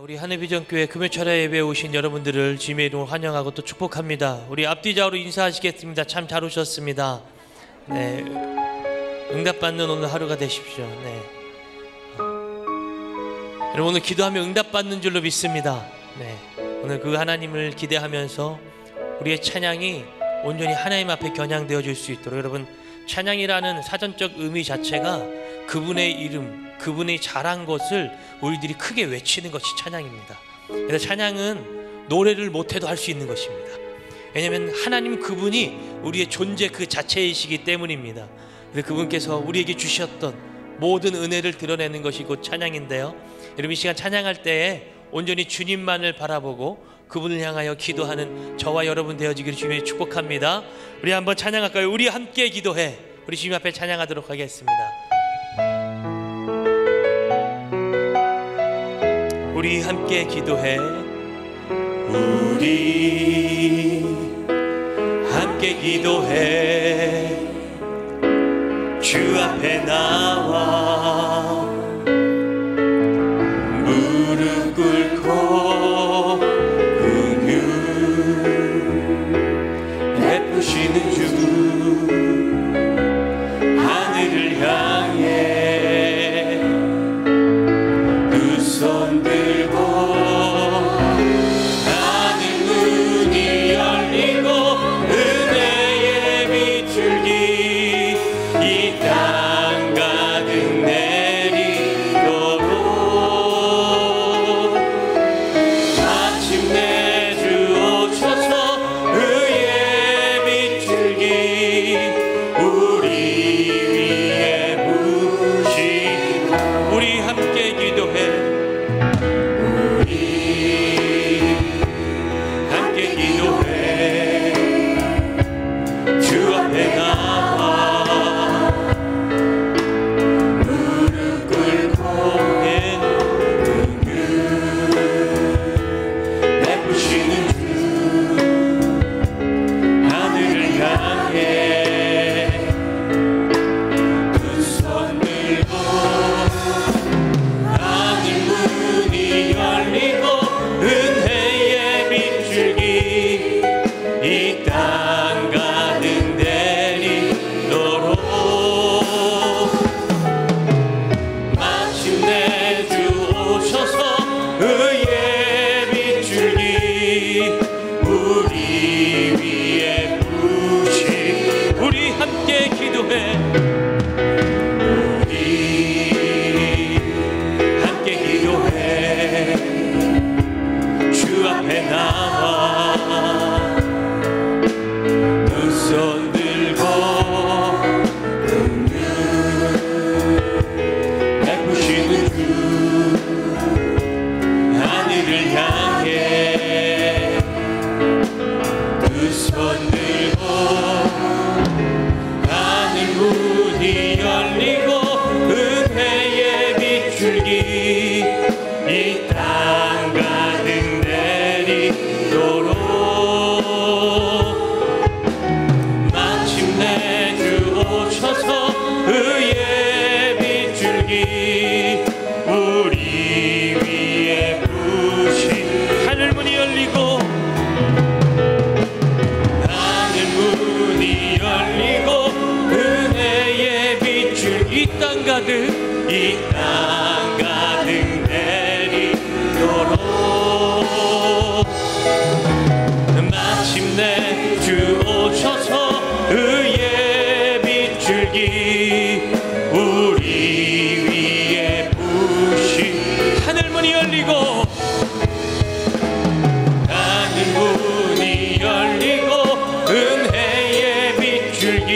우리 하늘비전교회 금요철야 예배에 오신 여러분들을 주님의 이름으로 환영하고 또 축복합니다. 우리 앞뒤좌우로 인사하시겠습니다. 참 잘 오셨습니다. 네, 응답받는 오늘 하루가 되십시오. 네. 여러분, 오늘 기도하면 응답받는 줄로 믿습니다. 네, 오늘 그 하나님을 기대하면서 우리의 찬양이 온전히 하나님 앞에 겨냥되어질 수 있도록, 여러분, 찬양이라는 사전적 의미 자체가 그분의 이름, 그분이 잘한 것을 우리들이 크게 외치는 것이 찬양입니다. 그래서 찬양은 노래를 못해도 할 수 있는 것입니다. 왜냐하면 하나님 그분이 우리의 존재 그 자체이시기 때문입니다. 그래서 그분께서 우리에게 주셨던 모든 은혜를 드러내는 것이 곧 찬양인데요, 여러분, 이 시간 찬양할 때에 온전히 주님만을 바라보고 그분을 향하여 기도하는 저와 여러분 되어지기를 주님의 축복합니다. 우리 한번 찬양할까요? 우리 함께 기도해. 우리 주님 앞에 찬양하도록 하겠습니다. 우리 함께 기도해. 우리 함께 기도해. 주 앞에 나와 무릎 꿇고 긍휼 베푸시는 주 하늘을 향해 두 손 들고 하늘 문이 열리고 은혜의 비출기 이 땅 가득 내리도록 마침내 주 오셔서 의의 비출기 우리 위에 부으시. 우리 함께 기도해. 우리 함께 기도해. 주 앞에 나와 무릎 꿇고 긍휼 베푸시는 주 하늘을 향해 두 손 들고 하늘 문이 열리고 은혜의 비출기 이 땅 가득 내리도록 마침내 주 오셔서 의의 비출기 우리 위에 부으시. 우리 함께 기도해. 우리 함께 기도해. 주 앞에 나와 두 손 들고 긍휼 베푸시는 주 하늘을 향해 두 손 들고 하늘 문이 열리고 은혜의 비출기 이 땅 가득 내리도록 마침내 주 오셔서 의의 비출기 우리 위에 부으시. 하늘 문이 열리고 하늘 문이 열리고 은혜의 비출기 이 땅 가득 이 땅 가득 내리도록 마침내 주 오셔서 의의 비출기 우리 위에 부으시. 하늘 문이 열리고 하늘 문이 열리고 은혜의 비출기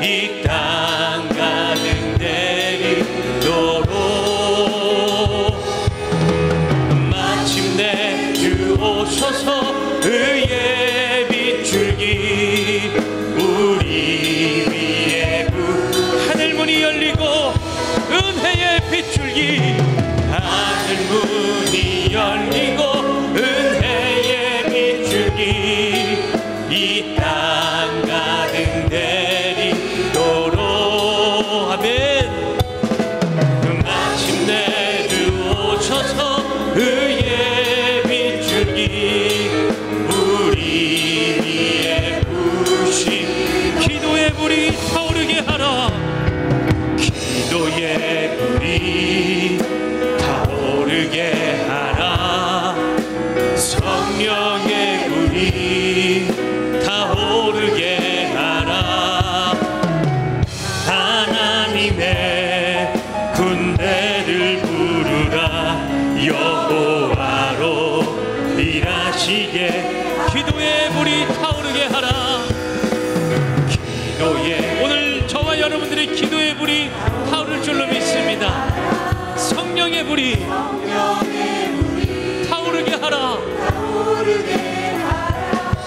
이 땅 가득 내리도록 마침내 주 오셔서 의의 비출기 우리 위에 하늘 문이 열리고 은혜의 비출기 하늘 문이 열리고 은혜의 비출기 이 땅 가득 내리도록 아멘. 마침내 주 오셔서 타오르게 하라. 성령의 불이 타오르게 하라. 하나님의 군대를 부르라. 여호와로 일하시게. 기도의 불이 타오르게 하라. 기도의, 오늘 저와 여러분들의 기도의 불이 타오를 줄로 믿습니다. 성령의 불이 타오르게 하라.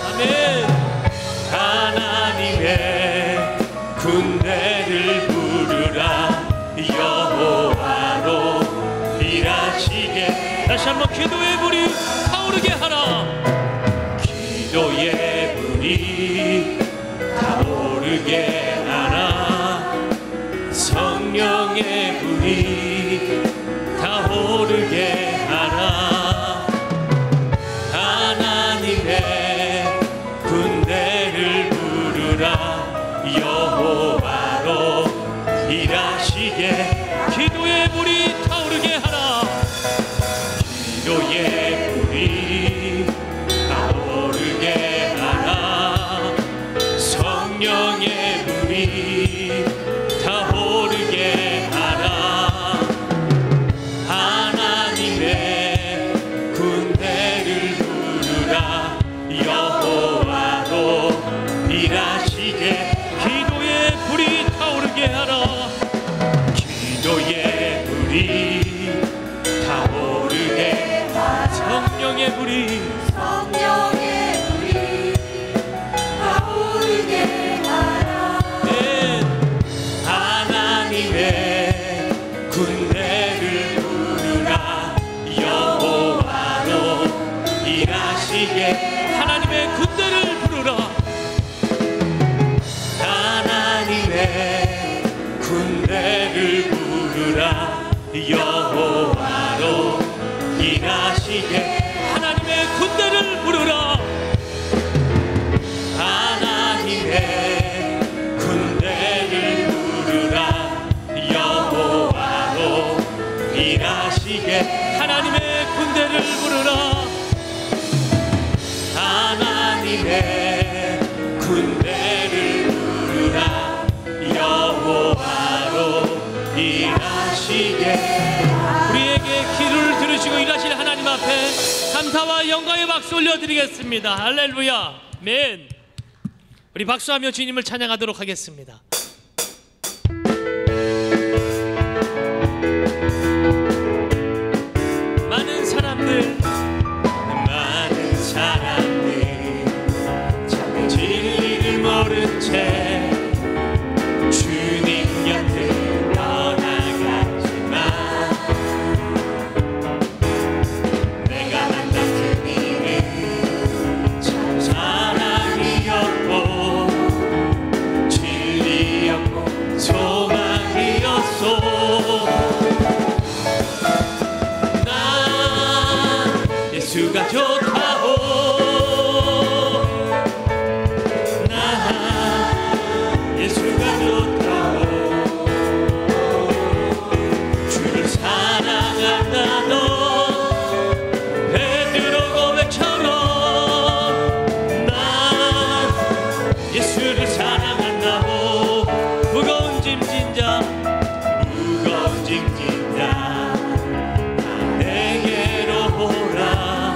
아멘. 하나님의 군대를 부르라. 여호와로 일하시게. 다시 한번 기도의 불이 타오르게 하라. 기도의 불이 타오르게 하라. 성령의 불이 타오르게 하라. 하나님의 군대를 부르라. 여호와로 일하시게. 기도의 불이 타오르게 하라. 기도의 불이 타오르게 하라. 성령의 불이 타오르게 하라. 하나님의 군대를 부르라. 여호와로 일하시게. 기도의 불이 타오르게 하라. 기도의 불이 타오르게. 성령의 불이 타오르게 하라. 네. 하나님의 군대를 부르라. 여호와로 일하시게. 하나님의 군대를 부르라. 하나님의 군대를 부르라. 여호와로 일하시게. 하나님의 군대를 부르라. 하나님의 군대를 부르라. 여호와로 일하시게. 하나님의 군대를 부르라. 하나님의 군대를 부르라. 여호와로 일하시게. 우리에게 기도를 들으시고 일하실 하나님 앞에 감사와 영광의 박수 올려드리겠습니다. 할렐루야. 아멘. 우리 박수하며 주님을 찬양하도록 하겠습니다. 많은 사람들 진리를 모른 채 주님 곁을 떠나갔지만 내가 만난 그 일은 참 사랑이었고 진리였고 소망이었소. 난 예수가 좋다오. 예수가 좋다고. 주를 사랑한다던 베드로 고백처럼 난 예수를 사랑한다고. 무거운 짐진 자 내게로 오라.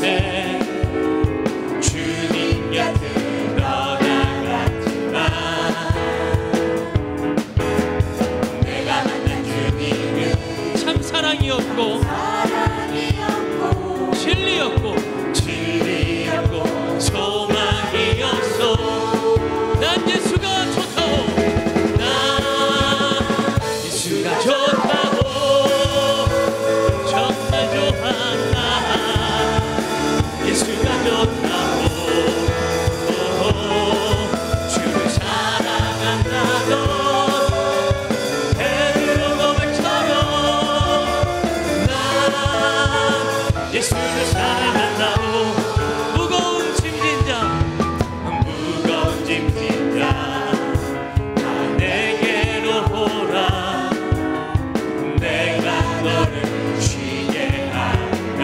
채 주님 곁을 떠나갔지만 내가 만난 주님은 참 사랑이었고 진리였고 소망이었어. 난 예수가 좋다오. 난 예수가 좋다오. 정말 좋았나. 예수가 좋다오. 주를 사랑한다던 베드로 고백처럼 난 예수를 사랑한다오. 무거운 짐진 자 다 내게로 오라. 내가 너를 쉬게 할까.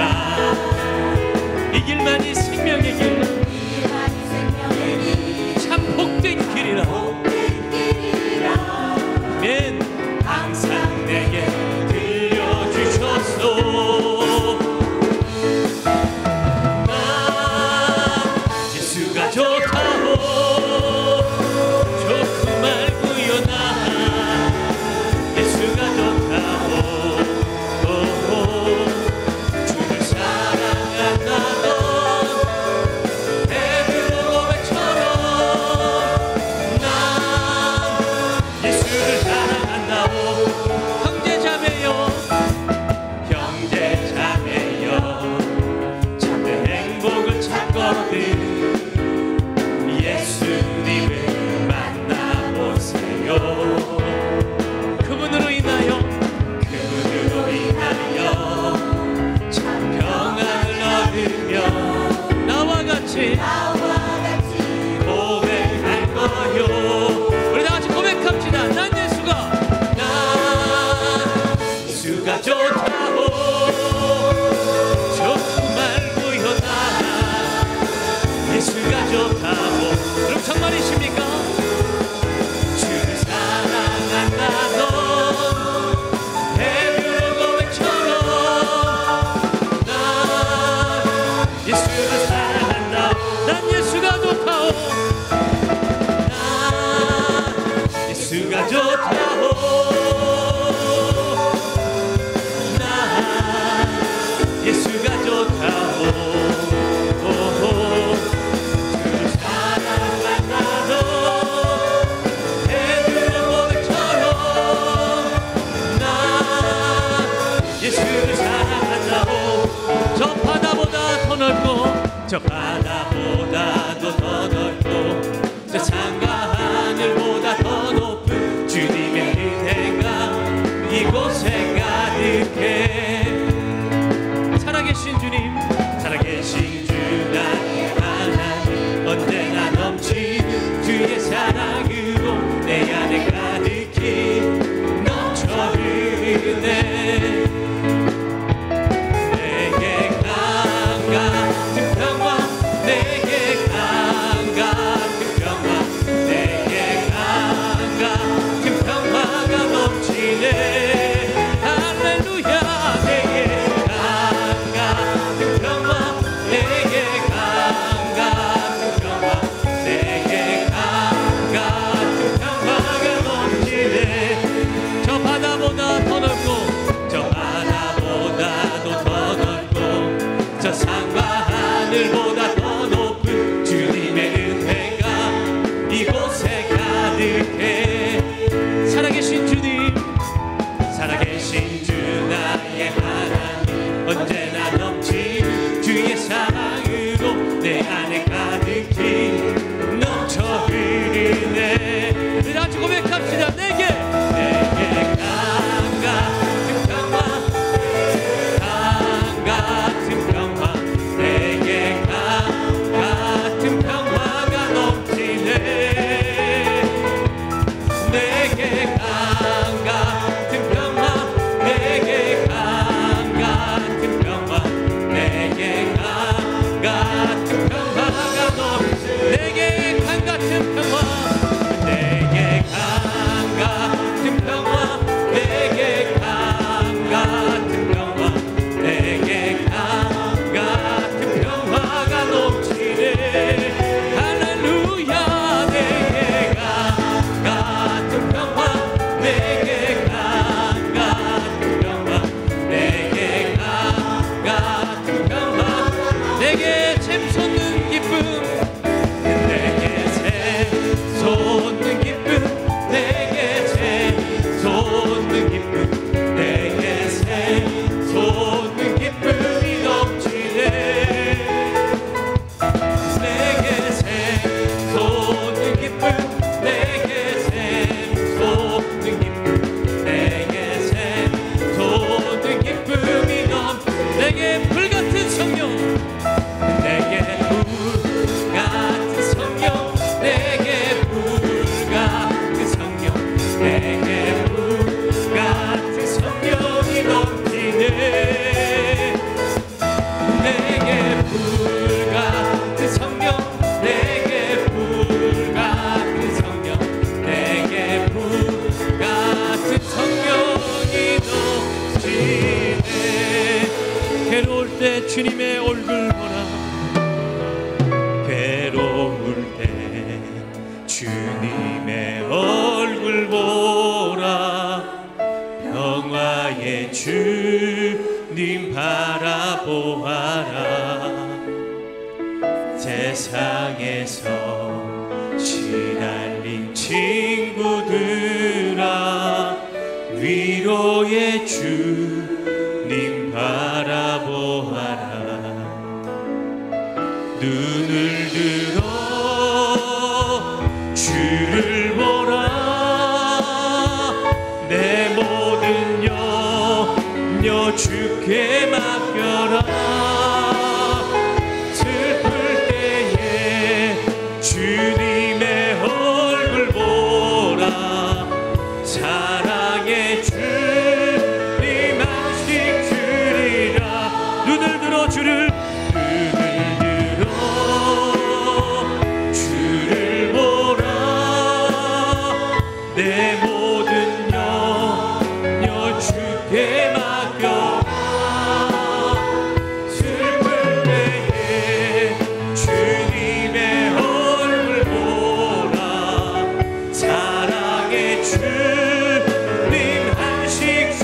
이 길만이 생명의 길 참 복된 길이라. 맨 항상 내게 들려주셨소. 좋다오. 좋고 말고요. 나 예수가 좋다오. 주를 사랑한다던 베드로 고백처럼 난 예수를 사랑한다오. 형제자매여 참된 행복을 찾거든 예수님을 만나보세요. 그분으로 인하여 참 평안을 얻으며 나와 같이 고백할 거요. 우리 다 같이 고백합시다. 난 예수가 좋다오. 좋고 말고요. 나 예수가 좋다오. 그럼 정말이십니까? 주를 사랑한다던 베드로 고백처럼 난 예수를 사랑한다. 난 예수가 좋다오. 난 예수가 좋다오. 난 예수가 좋다오. 예수를 사랑한다오. 저 바다보다 더 넓고 저 바다보다도 더 넓고 저 산과 하늘보다 더 높은 주님의 은혜가 이곳에 가득해. 살아계신 주님, 살아계신 주 나의 하나님, 언제나 넘치는 주의 사랑으로 내 안에 가득히 넘쳐 흐르네. 내게 강 같은 평화, 내게 강 같은 평화, 내게 강 같은 평화가 넘치네. 할렐루야. 내게 강 같은 평화, 내게 강 같은 평화, 내게 강 같은 평화가 넘치네. 저 바다보다 더 넓고 저 바다보다도 더 넓고 저 산과 하늘보다 더 높은 주님의 은혜가 이곳에 가득해. 살아계신 주님, 살아계신 주 나의 하나님, 언제나 넘치는 주의 사랑으로 내 안에 가득히 넘쳐 흐르네. 우리 같이 고백합시다. 내게 강 같은 평화, 강 같은 평화, 내게 강 같은 평화가 넘치네. 내게 강 같은 평화, 내게 강 같은 평화, 내게 불같은 성령, 내게 불같은 성령, 내게 불같은 성령, 내게 불같은 성령이 넘치네. 내게 불같은 성령, 내게 불같은 성령, 내게 불같은 성령이 넘치네. 괴로울 때 주님의 얼굴 보라, 괴로울 때 주님의 얼굴 보라, 평화의 주님 바라보아라. 세상에서 시달린 친구들아, 위로의 주님 바라보아라. 눈을 들어 주를 보라, 내 모든 염려 주께 맡겨라. 슬플 때에 주님의 얼굴 보라, 사랑의 주님 안식 주리라. 눈을 들어 주를, 눈을 들어 주를 보라, 내 모든 염려 주께 맡겨라. 슬플 때에 주님의 얼굴 보라, 사랑의 주님 안식 주.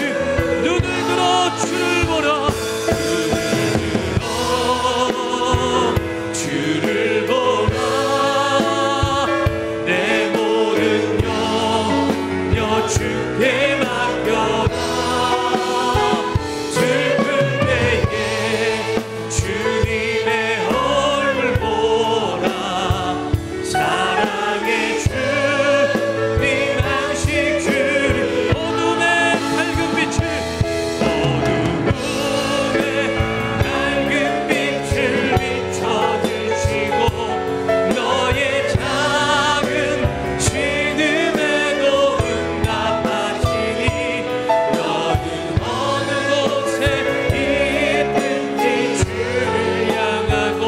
눈을 들어 주를 보라, 눈을 들어 주를 보라, 내 모든 염려 주께 맡겨라. 슬플 때에 주님의 얼굴 보라, 사랑의 주님 안식 주를. 어둠의 밝은 빛을, 어둠의 밝은 빛을 비춰주시고, 너의 작은 신음에도 응답하시니, 너는 어느 곳에 있든지 주를 향하고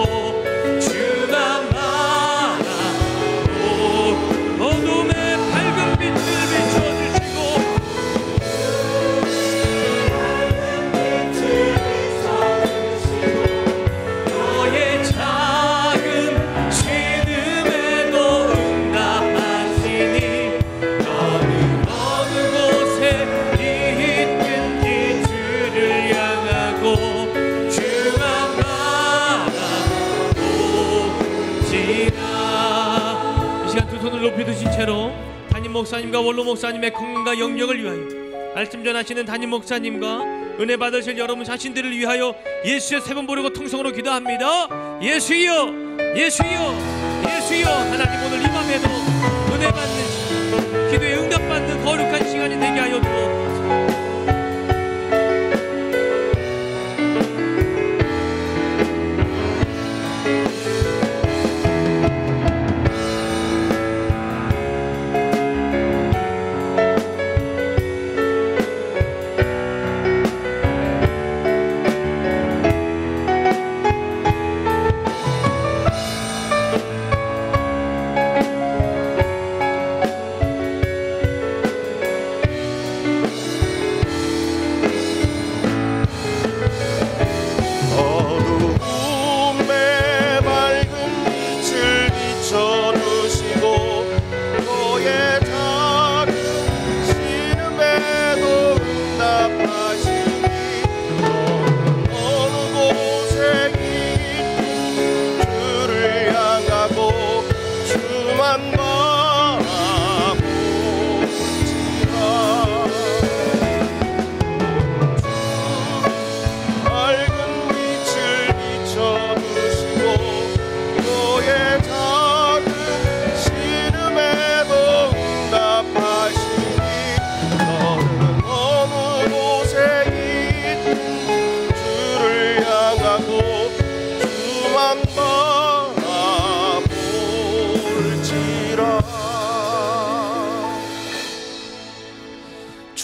주만 바라보. 어둠의 밝은 빛을 비춰주시고, 너의 작은 신음에도 응답하시니, 너는 어느 곳에 있든지 주를 향하고 주만 바라보지라. 이 시간 두 손을 높이 드신 채로 담임 목사님과 원로 목사님의 건강과 영역을 위하여, 말씀 전하시는 담임 목사님과 은혜 받으실 여러분 자신들을 위하여 예수의 세 번 부르고 통성으로 기도합니다. 예수여, 예수여, 예수여. 하나님, 오늘 이 밤에도 은혜 받는, 기도에 응답받는 거룩한 시간이 되게 하여 주옵소서.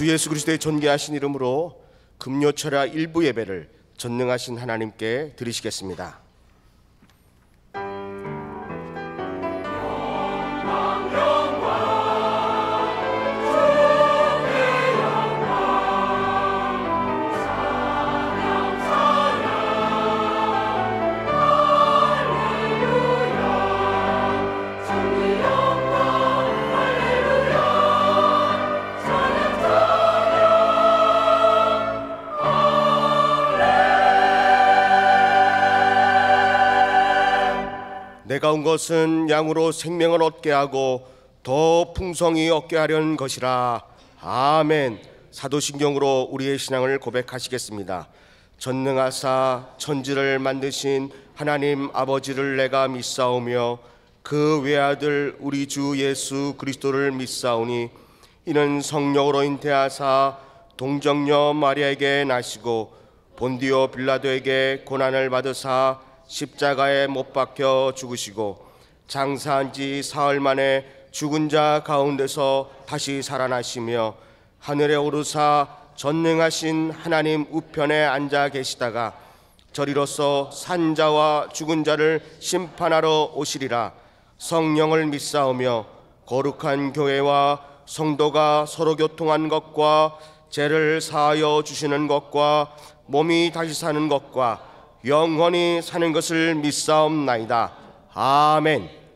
주 예수 그리스도의 존귀하신 이름으로 금요철야 일부 예배를 전능하신 하나님께 드리시겠습니다. 내가 온 것은 양으로 생명을 얻게 하고 더 풍성히 얻게 하려는 것이라. 아멘. 사도신경으로 우리의 신앙을 고백하시겠습니다. 전능하사 천지를 만드신 하나님 아버지를 내가 믿사오며 그 외아들 우리 주 예수 그리스도를 믿사오니 이는 성령으로 잉태하사 동정녀 마리아에게 나시고 본디오 빌라도에게 고난을 받으사 십자가에 못 박혀 죽으시고 장사한 지 사흘 만에 죽은 자 가운데서 다시 살아나시며 하늘에 오르사 전능하신 하나님 우편에 앉아 계시다가 저리로서 산 자와 죽은 자를 심판하러 오시리라. 성령을 믿사오며 거룩한 교회와 성도가 서로 교통한 것과 죄를 사하여 주시는 것과 몸이 다시 사는 것과 영원히 사는 것을 믿사옵나이다. 아멘.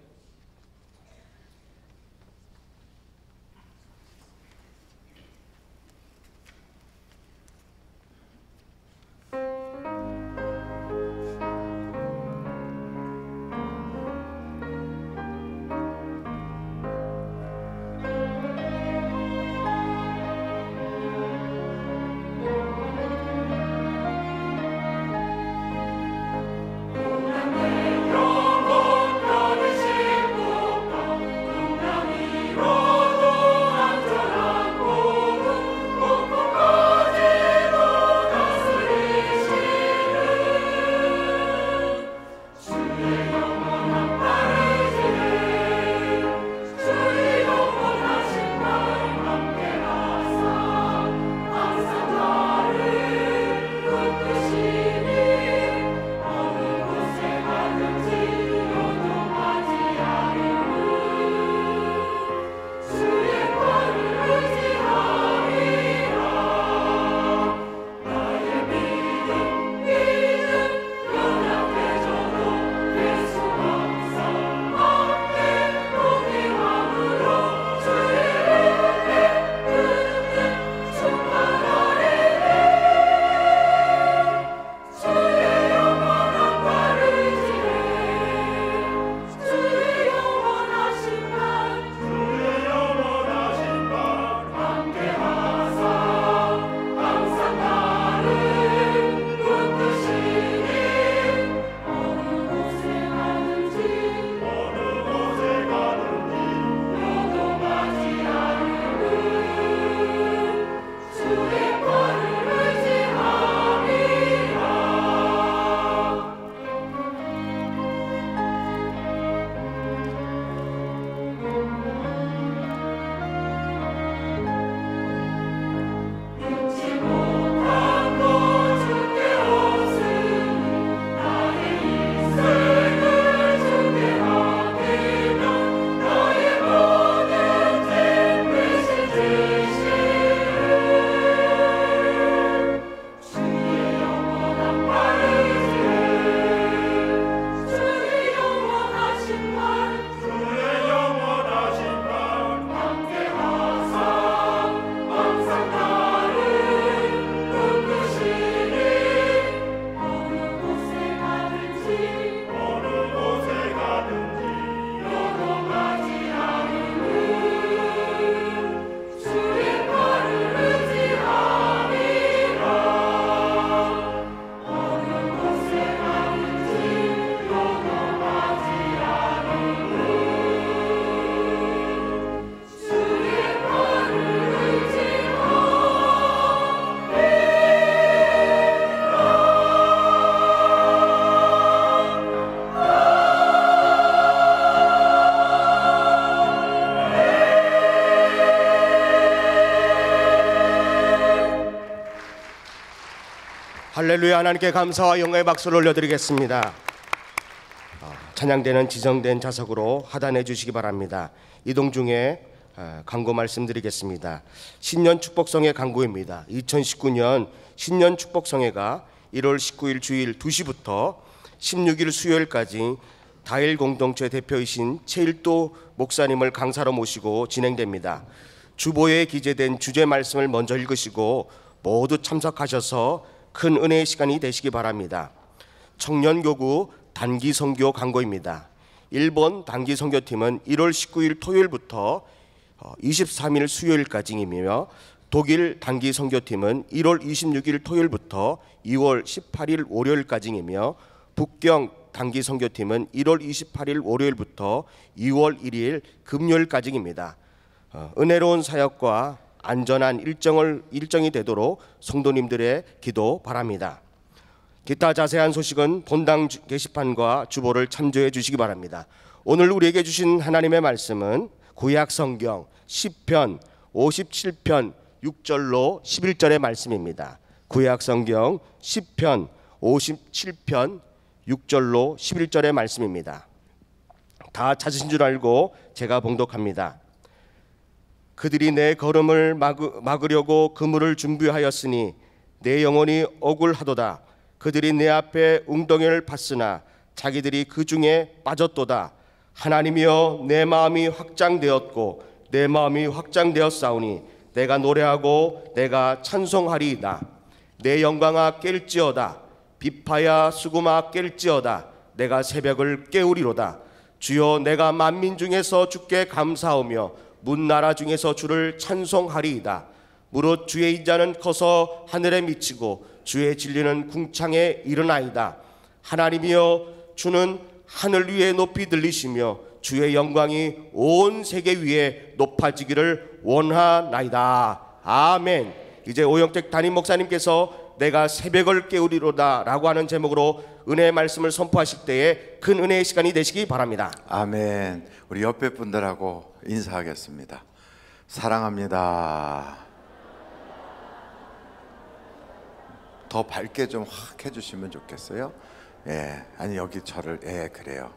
영원 변하시 할렐루야. 하나님께 감사와 영광의 박수를 올려드리겠습니다. 찬양대는 지정된 좌석으로 하단해 주시기 바랍니다. 이동 중에 강구 말씀드리겠습니다. 신년 축복성회 강구입니다. 2019년 신년 축복성회가 1월 19일 주일 2시부터 16일 수요일까지 다일 공동체 대표이신 최일도 목사님을 강사로 모시고 진행됩니다. 주보에 기재된 주제 말씀을 먼저 읽으시고 모두 참석하셔서 큰 은혜의 시간이 되시기 바랍니다. 청년교구 단기 선교 강구입니다. 일본 단기 선교팀은 1월 19일 토요일부터 23일 수요일까지이며 독일 단기 선교팀은 1월 26일 토요일부터 2월 18일 월요일까지이며 북경 단기 선교팀은 1월 28일 월요일부터 2월 1일 금요일까지입니다. 은혜로운 사역과 안전한 일정이 되도록 성도님들의 기도 바랍니다. 기타 자세한 소식은 본당 게시판과 주보를 참조해 주시기 바랍니다. 오늘 우리에게 주신 하나님의 말씀은 구약 성경 시편 57편 6절로 11절의 말씀입니다. 구약 성경 시편 57편 6절로 11절의 말씀입니다. 다 찾으신 줄 알고 제가 봉독합니다. 그들이 내 걸음을 막으려고 그물을 준비하였으니 내 영혼이 억울하도다. 그들이 내 앞에 웅덩이를 팠으나 자기들이 그 중에 빠졌도다. 하나님이여, 내 마음이 확장되었고 내 마음이 확장되었사오니 내가 노래하고 내가 찬송하리이다. 내 영광아 깰지어다. 비파야 수구마 깰지어다. 내가 새벽을 깨우리로다. 주여, 내가 만민 중에서 주께 감사하며 문나라 중에서 주를 찬송하리이다. 무릇 주의 인자는 커서 하늘에 미치고 주의 진리는 궁창에 이르나이다. 하나님이여, 주는 하늘 위에 높이 들리시며 주의 영광이 온 세계 위에 높아지기를 원하나이다. 아멘. 이제 오영택 담임 목사님께서 내가 새벽을 깨우리로다 라고 하는 제목으로 은혜의 말씀을 선포하실 때에 큰 은혜의 시간이 되시기 바랍니다. 아멘. 우리 옆에 분들하고 인사하겠습니다. 사랑합니다. 더 밝게 좀 확 해주시면 좋겠어요. 예, 아니 여기 저를 그래요.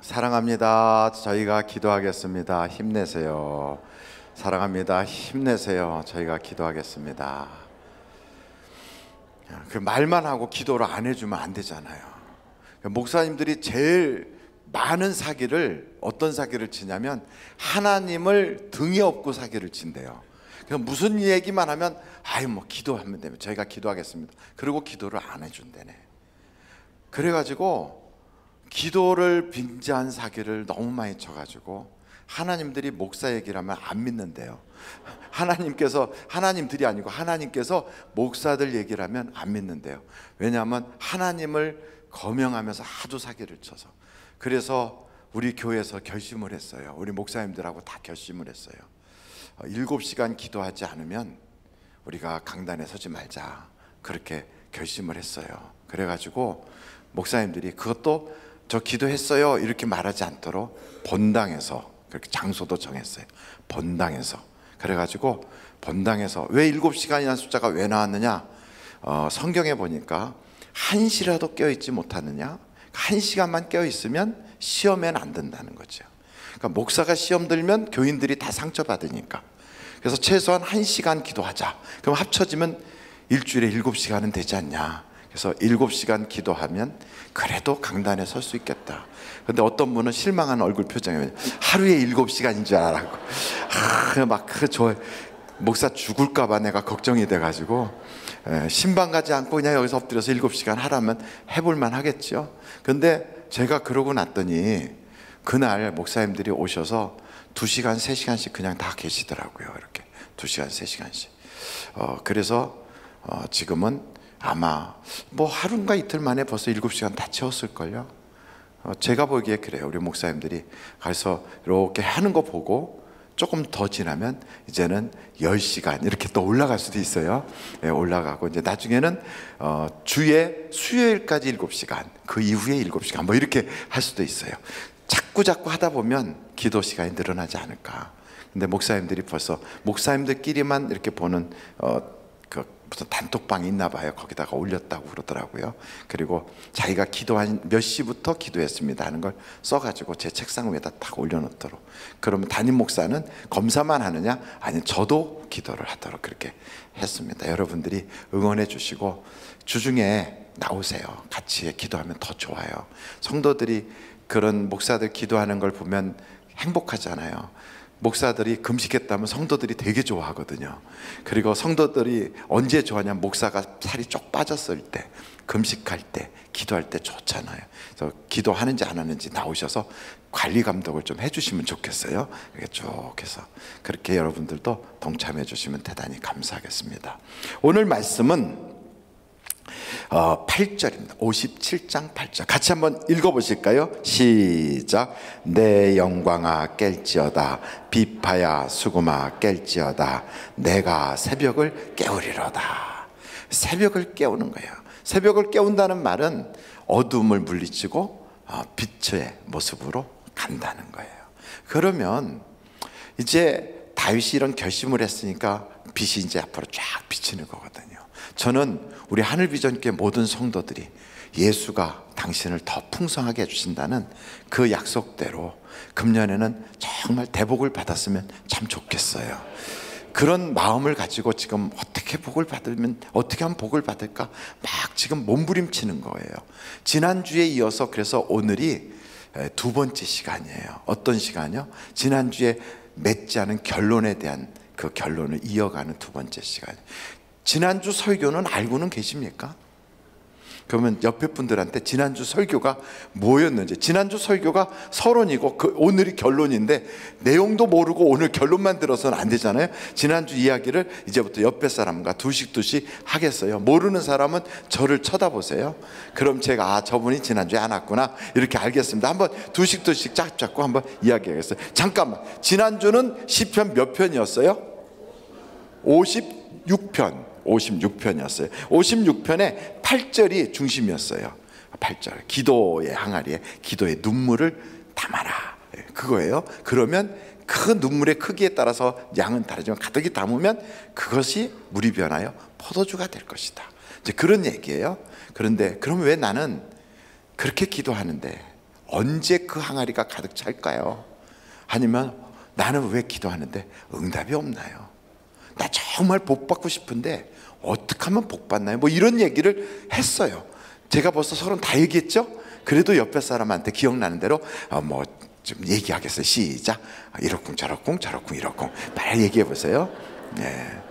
사랑합니다. 저희가 기도하겠습니다. 힘내세요. 사랑합니다. 힘내세요. 저희가 기도하겠습니다. 그 말만 하고 기도를 안 해주면 안 되잖아요. 목사님들이 제일 많은 사기를, 어떤 사기를 치냐면 하나님을 등에 업고 사기를 친대요. 그냥 무슨 얘기만 하면 아유 뭐 기도하면 되면 저희가 기도하겠습니다. 그리고 기도를 안 해준대네. 그래가지고 기도를 빙자한 사기를 너무 많이 쳐가지고 하나님들이 목사 얘기를 하면 안 믿는데요. 하나님들이 아니고 하나님께서 목사들 얘기를 하면 안 믿는데요. 왜냐하면 하나님을 거명하면서 하도 사기를 쳐서. 그래서 우리 교회에서 결심을 했어요. 우리 목사님들하고 다 결심을 했어요. 7시간 기도하지 않으면 우리가 강단에 서지 말자, 그렇게 결심을 했어요. 그래가지고 목사님들이 그것도 저 기도했어요 이렇게 말하지 않도록 본당에서 그렇게 장소도 정했어요. 본당에서. 그래가지고 본당에서 왜 7시간이라는 숫자가 왜 나왔느냐, 성경에 보니까 1시라도 깨어있지 못하느냐, 1시간만 깨어있으면 시험에는 안 된다는 거죠. 그러니까 목사가 시험 들면 교인들이 다 상처받으니까. 그래서 최소한 1시간 기도하자. 그럼 합쳐지면 일주일에 7시간은 되지 않냐. 그래서 7시간 기도하면 그래도 강단에 설 수 있겠다. 근데 어떤 분은 실망한 얼굴 표정이 하루에 7시간인 줄 알았고, 목사 죽을까봐 내가 걱정이 돼가지고 신방 가지 않고 그냥 여기서 엎드려서 7시간 하라면 해볼만 하겠죠. 근데 제가 그러고 났더니 그날 목사님들이 오셔서 2시간, 3시간씩 그냥 다 계시더라고요. 이렇게 2시간, 3시간씩. 그래서 지금은 아마 뭐 하루인가 이틀 만에 벌써 7시간 다 채웠을걸요. 제가 보기에 그래요. 우리 목사님들이 가서 이렇게 하는 거 보고 조금 더 지나면 이제는 10시간 이렇게 또 올라갈 수도 있어요. 올라가고 이제 나중에는 주에 수요일까지 7시간, 그 이후에 7시간 뭐 이렇게 할 수도 있어요. 자꾸 하다 보면 기도 시간이 늘어나지 않을까. 근데 목사님들이 벌써 목사님들끼리만 이렇게 보는 그 무슨 단톡방이 있나 봐요. 거기다가 올렸다고 그러더라고요. 그리고 자기가 기도한 몇 시부터 기도했습니다 하는 걸 써가지고 제 책상 위에다 딱 올려놓도록. 그러면 담임 목사는 검사만 하느냐? 아니, 저도 기도를 하도록 그렇게 했습니다. 여러분들이 응원해 주시고 주중에 나오세요. 같이 기도하면 더 좋아요. 성도들이 그런 목사들 기도하는 걸 보면 행복하잖아요. 목사들이 금식했다면 성도들이 되게 좋아하거든요. 그리고 성도들이 언제 좋아하냐면 목사가 살이 쪽 빠졌을 때, 금식할 때, 기도할 때 좋잖아요. 그래서 기도하는지 안 하는지 나오셔서 관리 감독을 좀 해주시면 좋겠어요. 이렇게 쭉 해서 그렇게 여러분들도 동참해 주시면 대단히 감사하겠습니다. 오늘 말씀은 8절입니다. 57장 8절 같이 한번 읽어보실까요? 시작. 내 영광아 깰지어다, 비파야 수금아 깰지어다, 내가 새벽을 깨우리로다. 새벽을 깨우는 거예요. 새벽을 깨운다는 말은 어둠을 물리치고 빛의 모습으로 간다는 거예요. 그러면 이제 다윗이 이런 결심을 했으니까 빛이 이제 앞으로 쫙 비치는 거거든요. 저는 우리 하늘비전교회 모든 성도들이 예수가 당신을 더 풍성하게 해주신다는 그 약속대로 금년에는 정말 대복을 받았으면 참 좋겠어요. 그런 마음을 가지고 지금 어떻게 복을 받으면, 어떻게 하면 복을 받을까 막 지금 몸부림치는 거예요. 지난주에 이어서 그래서 오늘이 두 번째 시간이에요. 어떤 시간이요? 지난주에 맺지 않은 결론에 대한 그 결론을 이어가는 두 번째 시간. 지난주 설교는 알고는 계십니까? 그러면 옆에 분들한테 지난주 설교가 뭐였는지. 지난주 설교가 서론이고 오늘이 결론인데 내용도 모르고 오늘 결론만 들어서는 안 되잖아요. 지난주 이야기를 이제부터 옆에 사람과 두씩 하겠어요. 모르는 사람은 저를 쳐다보세요. 그럼 제가 저분이 지난주에 안 왔구나 이렇게 알겠습니다. 한번 두씩 짝 잡고 한번 이야기하겠어요. 잠깐만, 지난주는 시편 몇 편이었어요? 56편. 56편이었어요. 56편에 8절이 중심이었어요. 8절. 기도의 항아리에 기도의 눈물을 담아라. 그거예요. 그러면 그 눈물의 크기에 따라서 양은 다르지만 가득히 담으면 그것이 물이 변하여 포도주가 될 것이다. 이제 그런 얘기예요. 그런데 그럼 왜 나는 그렇게 기도하는데 언제 그 항아리가 가득 찰까요? 아니면 나는 왜 기도하는데 응답이 없나요? 나 정말 복 받고 싶은데 어떻게 하면 복 받나요? 뭐 이런 얘기를 했어요. 제가 벌써 서론 다 얘기했죠? 그래도 옆에 사람한테 기억나는 대로 뭐 좀 얘기하겠어요. 시작. 이러쿵 저러쿵 저러쿵 이러쿵. 빨리 얘기해 보세요. 네.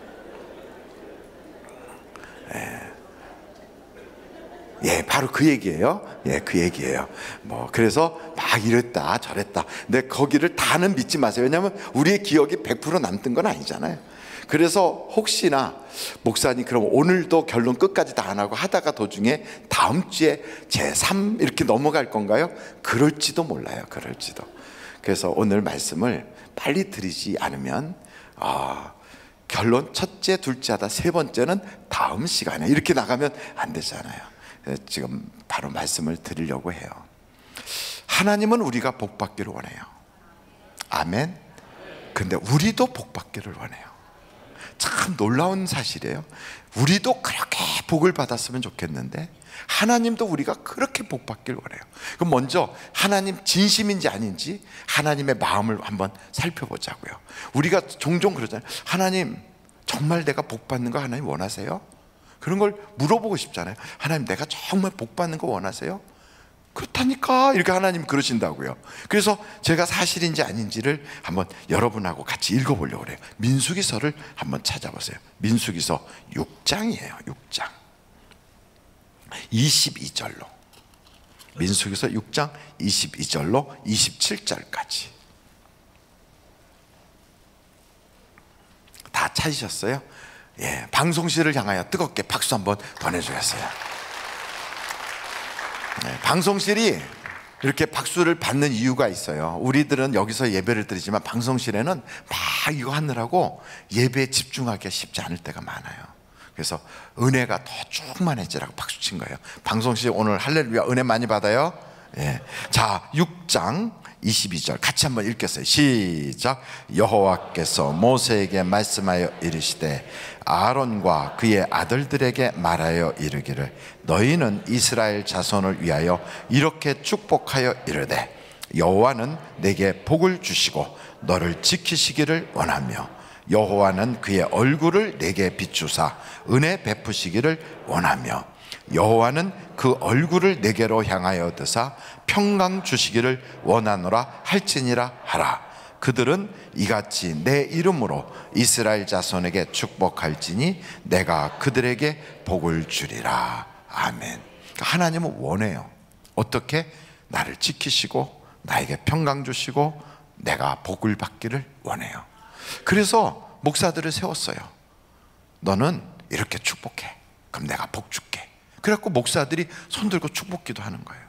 예, 바로 그 얘기예요. 예, 그 얘기예요. 뭐 그래서 막 이랬다 저랬다. 근데 거기를 다는 믿지 마세요. 왜냐하면 우리의 기억이 100% 남던 건 아니잖아요. 그래서 혹시나 목사님 그럼 오늘도 결론 끝까지 다 안 하고 하다가 도중에 다음 주에 제3 이렇게 넘어갈 건가요? 그럴지도 몰라요. 그럴지도. 그래서 오늘 말씀을 빨리 드리지 않으면 결론 첫째, 둘째 하다 세 번째는 다음 시간에 이렇게 나가면 안 되잖아요. 지금 바로 말씀을 드리려고 해요. 하나님은 우리가 복 받기를 원해요. 아멘. 근데 우리도 복 받기를 원해요. 참 놀라운 사실이에요. 우리도 그렇게 복을 받았으면 좋겠는데 하나님도 우리가 그렇게 복 받기를 원해요. 그럼 먼저 하나님 진심인지 아닌지 하나님의 마음을 한번 살펴보자고요. 우리가 종종 그러잖아요. 하나님 정말 내가 복 받는 거 하나님 원하세요? 그런 걸 물어보고 싶잖아요. 하나님 내가 정말 복 받는 거 원하세요? 그렇다니까 이렇게 하나님 그러신다고요. 그래서 제가 사실인지 아닌지를 한번 여러분하고 같이 읽어보려고 그래요. 민수기서를 한번 찾아보세요. 민수기서 6장이에요. 6장 22절로 민수기서 6장 22절로 27절까지 다 찾으셨어요? 예, 방송실을 향하여 뜨겁게 박수 한번 보내주겠어요. 네, 방송실이 이렇게 박수를 받는 이유가 있어요. 우리들은 여기서 예배를 드리지만 방송실에는 막 이거 하느라고 예배에 집중하기가 쉽지 않을 때가 많아요. 그래서 은혜가 더 충만해지라고 박수 친 거예요. 방송실 오늘 할렐루야 은혜 많이 받아요. 예. 자, 6장 22절 같이 한번 읽겠어요. 시작. 여호와께서 모세에게 말씀하여 이르시되 아론과 그의 아들들에게 말하여 이르기를 너희는 이스라엘 자손을 위하여 이렇게 축복하여 이르되 여호와는 내게 복을 주시고 너를 지키시기를 원하며 여호와는 그의 얼굴을 내게 비추사 은혜 베푸시기를 원하며 여호와는 그 얼굴을 내게로 향하여 드사 평강 주시기를 원하노라 할지니라 하라. 그들은 이같이 내 이름으로 이스라엘 자손에게 축복할지니 내가 그들에게 복을 주리라. 아멘. 하나님은 원해요. 어떻게? 나를 지키시고 나에게 평강 주시고 내가 복을 받기를 원해요. 그래서 목사들을 세웠어요. 너는 이렇게 축복해. 그럼 내가 복 줄게. 그래갖고 목사들이 손들고 축복기도 하는 거예요.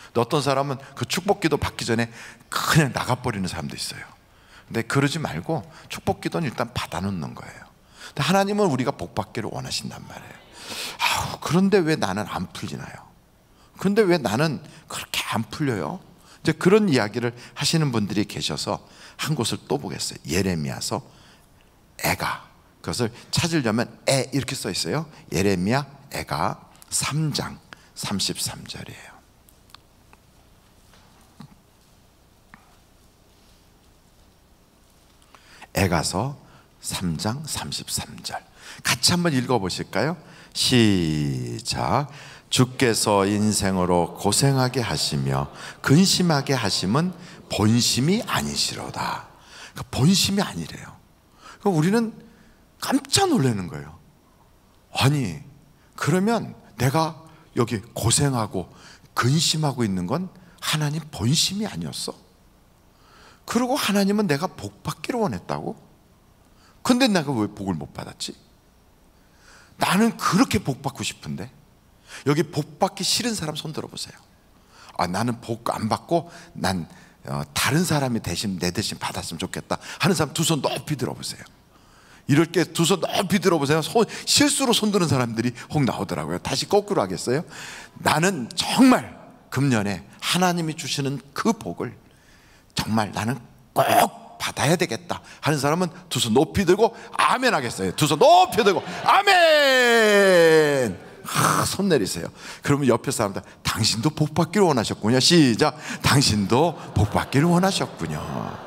근데 어떤 사람은 그 축복기도 받기 전에 그냥 나가버리는 사람도 있어요. 근데 그러지 말고 축복기도는 일단 받아놓는 거예요. 근데 하나님은 우리가 복 받기를 원하신단 말이에요. 그런데 왜 나는 안 풀리나요? 그런데 왜 나는 그렇게 안 풀려요? 이제 그런 이야기를 하시는 분들이 계셔서 한 곳을 또 보겠어요. 예레미야서 애가, 그것을 찾으려면 애 이렇게 써 있어요. 예레미야 애가 3장 33절이에요. 애가서 3장 33절 같이 한번 읽어보실까요? 시작. 주께서 인생으로 고생하게 하시며 근심하게 하심은 본심이 아니시로다. 그러니까 본심이 아니래요. 그러니까 우리는 깜짝 놀라는 거예요. 아니 그러면 내가 여기 고생하고 근심하고 있는 건 하나님 본심이 아니었어? 그리고 하나님은 내가 복 받기를 원했다고? 근데 내가 왜 복을 못 받았지? 나는 그렇게 복 받고 싶은데. 여기 복 받기 싫은 사람 손 들어보세요. 나는 복 안 받고 난 다른 사람이 대신 내 대신 받았으면 좋겠다 하는 사람 두 손 높이 들어보세요. 이럴 때 두 손 높이 들어보세요. 실수로 손 드는 사람들이 혹 나오더라고요. 다시 거꾸로 하겠어요? 나는 정말 금년에 하나님이 주시는 그 복을 정말 나는 꼭 받아야 되겠다 하는 사람은 두 손 높이 들고 아멘 하겠어요. 두 손 높이 들고 아멘. 손 내리세요. 그러면 옆에 사람들 당신도 복 받기를 원하셨군요. 시작. 당신도 복 받기를 원하셨군요.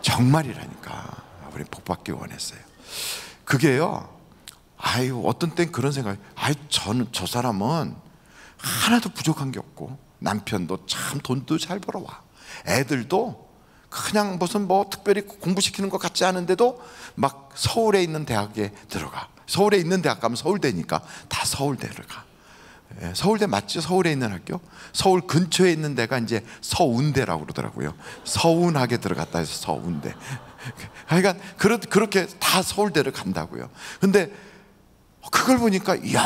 정말이라니까 우리 복 받기를 원했어요. 그게요, 어떤 땐 그런 생각이, 저 사람은 하나도 부족한 게 없고 남편도 참 돈도 잘 벌어와, 애들도 그냥 무슨 특별히 공부시키는 것 같지 않은데도 막 서울에 있는 대학에 들어가. 서울에 있는 대학 가면 서울대니까 다 서울대를 가. 서울대 맞죠? 서울에 있는 학교? 서울 근처에 있는 데가 이제 서운대라고 그러더라고요. 서운하게 들어갔다 해서 서운대. 그러니까 그렇게 다 서울대를 간다고요. 근데 그걸 보니까 이야,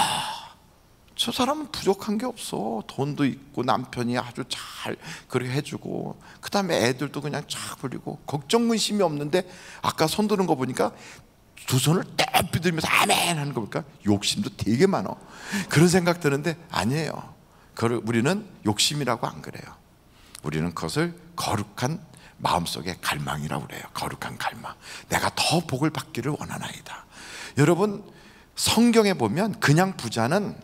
저 사람은 부족한 게 없어. 돈도 있고 남편이 아주 잘 그렇게 해주고, 그 다음에 애들도 그냥 쫙 불리고 걱정 근심이 없는데, 아까 손 드는 거 보니까 두 손을 떼피 들면서 아멘 하는 거 보니까 욕심도 되게 많아. 그런 생각 드는데 아니에요. 우리는 욕심이라고 안 그래요. 우리는 그것을 거룩한 마음속의 갈망이라고 그래요. 거룩한 갈망. 내가 더 복을 받기를 원하나이다. 여러분, 성경에 보면 그냥 부자는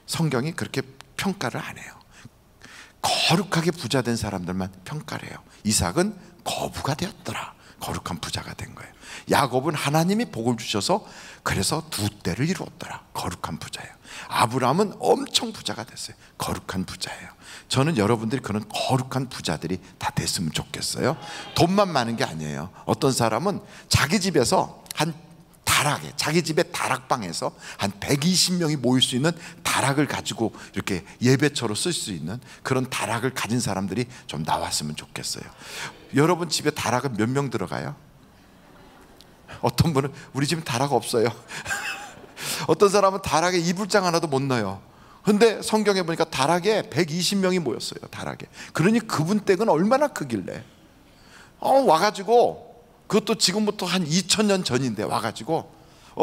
성경이 그렇게 평가를 안 해요. 거룩하게 부자 된 사람들만 평가를 해요. 이삭은 거부가 되었더라. 거룩한 부자가 된 거예요. 야곱은 하나님이 복을 주셔서 그래서 2대를 이루었더라. 거룩한 부자예요. 아브라함은 엄청 부자가 됐어요. 거룩한 부자예요. 저는 여러분들이 그런 거룩한 부자들이 다 됐으면 좋겠어요. 돈만 많은 게 아니에요. 어떤 사람은 자기 집에서 자기 집의 다락방에서 한 120명이 모일 수 있는 다락을 가지고 이렇게 예배처로 쓸 수 있는 그런 다락을 가진 사람들이 좀 나왔으면 좋겠어요. 여러분 집에 다락은 몇 명 들어가요? 어떤 분은 우리 집은 다락 없어요. 어떤 사람은 다락에 이불장 하나도 못 넣어요. 근데 성경에 보니까 다락에 120명이 모였어요. 다락에. 그러니 그분 댁은 얼마나 크길래 와가지고, 그것도 지금부터 한 2000년 전인데 와가지고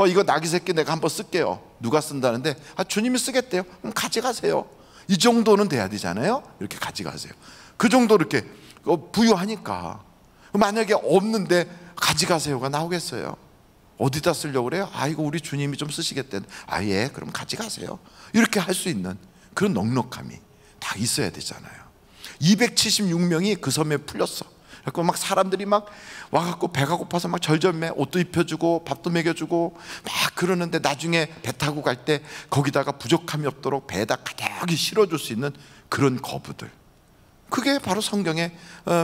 이거 나귀 새끼 내가 한번 쓸게요. 누가 쓴다는데 주님이 쓰겠대요. 그럼 가져가세요. 이 정도는 돼야 되잖아요. 이렇게 가져가세요. 그 정도 이렇게 부유하니까. 만약에 없는데 가져가세요가 나오겠어요? 어디다 쓰려고 그래요? 아, 이거 우리 주님이 좀 쓰시겠대. 아, 예, 그럼 가져가세요. 이렇게 할 수 있는 그런 넉넉함이 다 있어야 되잖아요. 276명이 그 섬에 풀렸어. 그래서 막 사람들이 막 와갖고 배가 고파서 막 절절매 옷도 입혀주고 밥도 먹여주고 막 그러는데, 나중에 배 타고 갈 때 거기다가 부족함이 없도록 배에다 가득히 실어줄 수 있는 그런 거부들, 그게 바로 성경의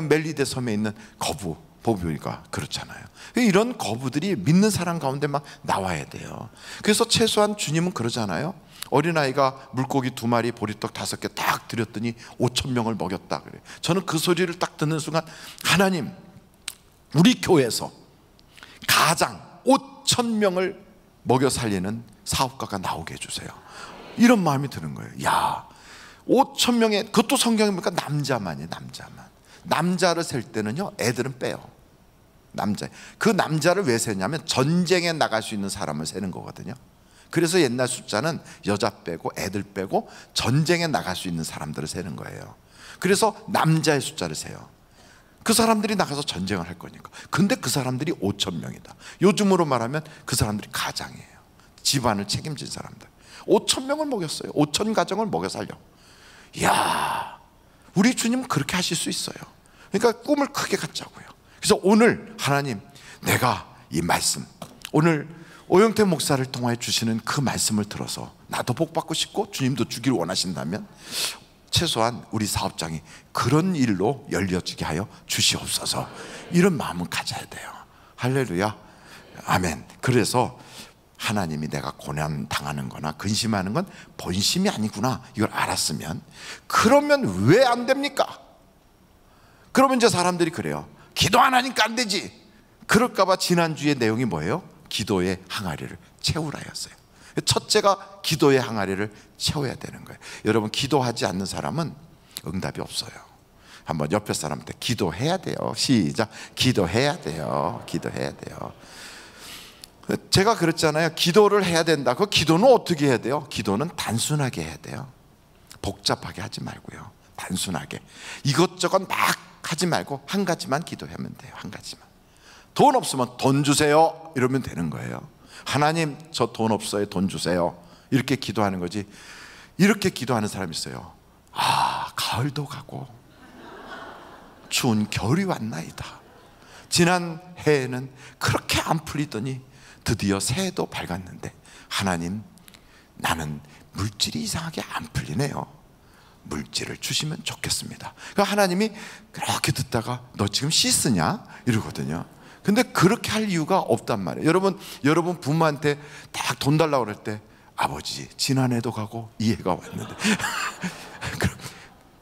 멜리데 섬에 있는 거부 보니까 그렇잖아요. 이런 거부들이 믿는 사람 가운데 막 나와야 돼요. 그래서 최소한 주님은 그러잖아요. 어린아이가 물고기 2마리 보리떡 5개 딱 드렸더니 5,000명을 먹였다 그래요. 저는 그 소리를 딱 듣는 순간, 하나님, 우리 교회에서 가장 5,000명을 먹여 살리는 사업가가 나오게 해주세요. 이런 마음이 드는 거예요. 야, 5,000명의, 그것도 성경에 보니까 남자만이에요. 남자를 셀 때는요, 애들은 빼요. 그 남자를 왜 세냐면 전쟁에 나갈 수 있는 사람을 세는 거거든요. 그래서 옛날 숫자는 여자 빼고 애들 빼고 전쟁에 나갈 수 있는 사람들을 세는 거예요. 그래서 남자의 숫자를 세요. 그 사람들이 나가서 전쟁을 할 거니까. 근데 그 사람들이 5,000명이다. 요즘으로 말하면 그 사람들이 가장이에요. 집안을 책임진 사람들. 5,000명을 먹였어요. 5,000가정을 먹여 살려. 이야, 우리 주님은 그렇게 하실 수 있어요. 그러니까 꿈을 크게 갖자고요. 그래서 오늘 하나님, 내가 이 말씀, 오늘 오영태 목사를 통하여 주시는 그 말씀을 들어서 나도 복 받고 싶고 주님도 주기를 원하신다면 최소한 우리 사업장이 그런 일로 열려지게 하여 주시옵소서. 이런 마음은 가져야 돼요. 할렐루야, 아멘. 그래서 하나님이 내가 고난 당하는 거나 근심하는 건 본심이 아니구나, 이걸 알았으면, 그러면 왜 안 됩니까? 그러면 이제 사람들이 그래요. 기도 안 하니까 안 되지. 그럴까봐 지난주의 내용이 뭐예요? 기도의 항아리를 채우라였어요. 첫째가 기도의 항아리를 채워야 되는 거예요. 여러분, 기도하지 않는 사람은 응답이 없어요. 한번 옆에 사람한테 기도해야 돼요. 시작. 기도해야 돼요. 기도해야 돼요. 제가 그랬잖아요. 기도를 해야 된다. 그 기도는 어떻게 해야 돼요? 기도는 단순하게 해야 돼요. 복잡하게 하지 말고요. 단순하게. 이것저것 막 하지 말고 한 가지만 기도하면 돼요. 한 가지만. 돈 없으면 돈 주세요, 이러면 되는 거예요. 하나님, 저 돈 없어요, 돈 주세요, 이렇게 기도하는 거지. 이렇게 기도하는 사람이 있어요. 아, 가을도 가고 추운 겨울이 왔나이다. 지난 해에는 그렇게 안 풀리더니 드디어 새해도 밝았는데, 하나님, 나는 물질이 이상하게 안 풀리네요. 물질을 주시면 좋겠습니다. 그러니까 하나님이 그렇게 듣다가 너 지금 씻으냐? 이러거든요. 근데 그렇게 할 이유가 없단 말이에요. 여러분 부모한테 딱 돈 달라고 그럴 때, 아버지, 지난해도 가고 이 해가 왔는데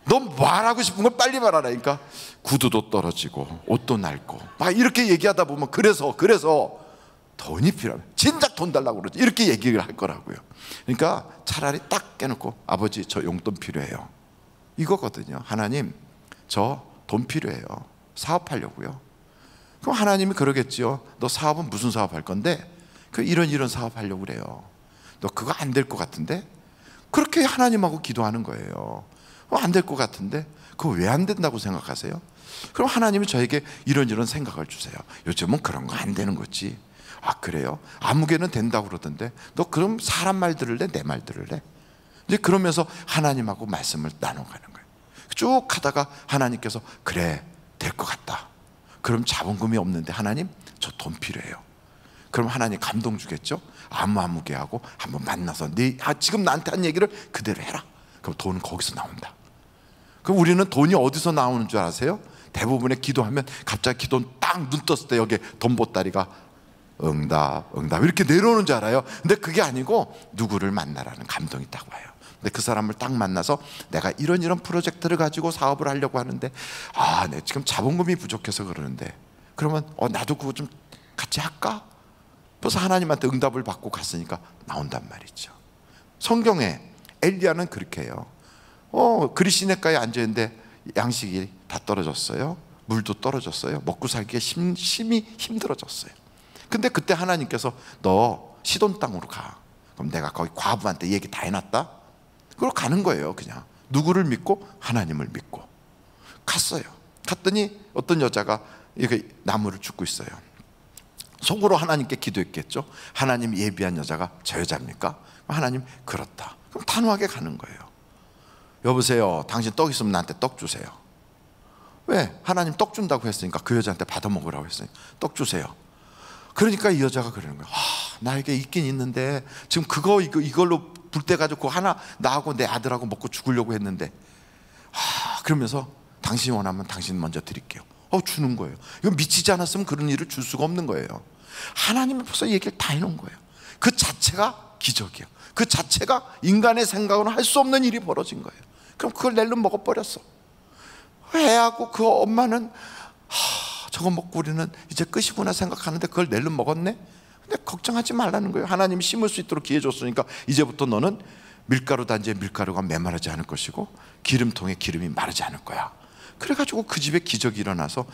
너 말하고 싶은 걸 빨리 말하라니까. 구두도 떨어지고 옷도 낡고 막 이렇게 얘기하다 보면 그래서 돈이 필요하면 진작 돈 달라고 그러지, 이렇게 얘기를 할 거라고요. 그러니까 차라리 딱 깨놓고, 아버지, 저 용돈 필요해요, 이거거든요. 하나님, 저 돈 필요해요, 사업하려고요. 그럼 하나님이 그러겠지요. 너 사업은 무슨 사업 할 건데? 이런 사업 하려고 그래요. 너 그거 안 될 것 같은데? 그렇게 하나님하고 기도하는 거예요. 안 될 것 같은데? 그거 왜 안 된다고 생각하세요? 그럼 하나님이 저에게 이런 생각을 주세요. 요즘은 그런 거 안 되는 거지. 아, 그래요? 아무개는 된다고 그러던데 너 그럼 사람 말 들을래? 내 말 들을래? 이제 그러면서 하나님하고 말씀을 나눠가는 거예요. 쭉 하다가 하나님께서 그래, 될 것 같다. 그럼 자본금이 없는데 하나님, 저 돈 필요해요. 그럼 하나님 감동 주겠죠? 아무개하고 한번 만나서 지금 나한테 한 얘기를 그대로 해라. 그럼 돈은 거기서 나온다. 그럼 우리는 돈이 어디서 나오는 줄 아세요? 대부분의 기도하면 갑자기 기도 딱 눈 떴을 때 여기에 돈 보따리가 응답 이렇게 내려오는 줄 알아요. 근데 그게 아니고 누구를 만나라는 감동이 딱 와요. 근데 그 사람을 딱 만나서 내가 이런 프로젝트를 가지고 사업을 하려고 하는데, 아, 내 지금 자본금이 부족해서 그러는데, 그러면 나도 그거 좀 같이 할까? 벌써 하나님한테 응답을 받고 갔으니까 나온단 말이죠. 성경에 엘리야는 그렇게 해요. 그리시네가에 앉아있는데 양식이 다 떨어졌어요. 물도 떨어졌어요. 먹고 살기에 심히 힘들어졌어요. 근데 그때 하나님께서 너 시돈 땅으로 가. 그럼 내가 거기 과부한테 얘기 다 해놨다. 그리고 가는 거예요. 그냥 누구를 믿고? 하나님을 믿고 갔어요. 갔더니 어떤 여자가 이렇게 나무를 줍고 있어요. 속으로 하나님께 기도했겠죠. 하나님 예비한 여자가 저 여자입니까? 하나님 그렇다. 그럼 단호하게 가는 거예요. 여보세요, 당신 떡 있으면 나한테 떡 주세요. 왜? 하나님 떡 준다고 했으니까, 그 여자한테 받아 먹으라고 했으니까 떡 주세요. 그러니까 이 여자가 그러는 거예요. 나에게 있긴 있는데 지금 이걸로 불때 가지고 그거 하나 나하고 내 아들하고 먹고 죽으려고 했는데, 그러면서 당신이 원하면 당신 먼저 드릴게요. 주는 거예요. 이거 미치지 않았으면 그런 일을 줄 수가 없는 거예요. 하나님이 벌써 얘기를 다 해놓은 거예요. 그 자체가 기적이에요. 그 자체가 인간의 생각으로는 할 수 없는 일이 벌어진 거예요. 그럼 그걸 낼름 먹어버렸어. 애하고 그 엄마는 저거 먹고 우리는 이제 끝이구나 생각하는데 그걸 낼름 먹었네. 근데 걱정하지 말라는 거예요. 하나님이 심을 수 있도록 기회 줬으니까 이제부터 너는 밀가루 단지에 밀가루가 메마르지 않을 것이고 기름통에 기름이 마르지 않을 거야. 그래가지고 그 집에 기적이 일어나서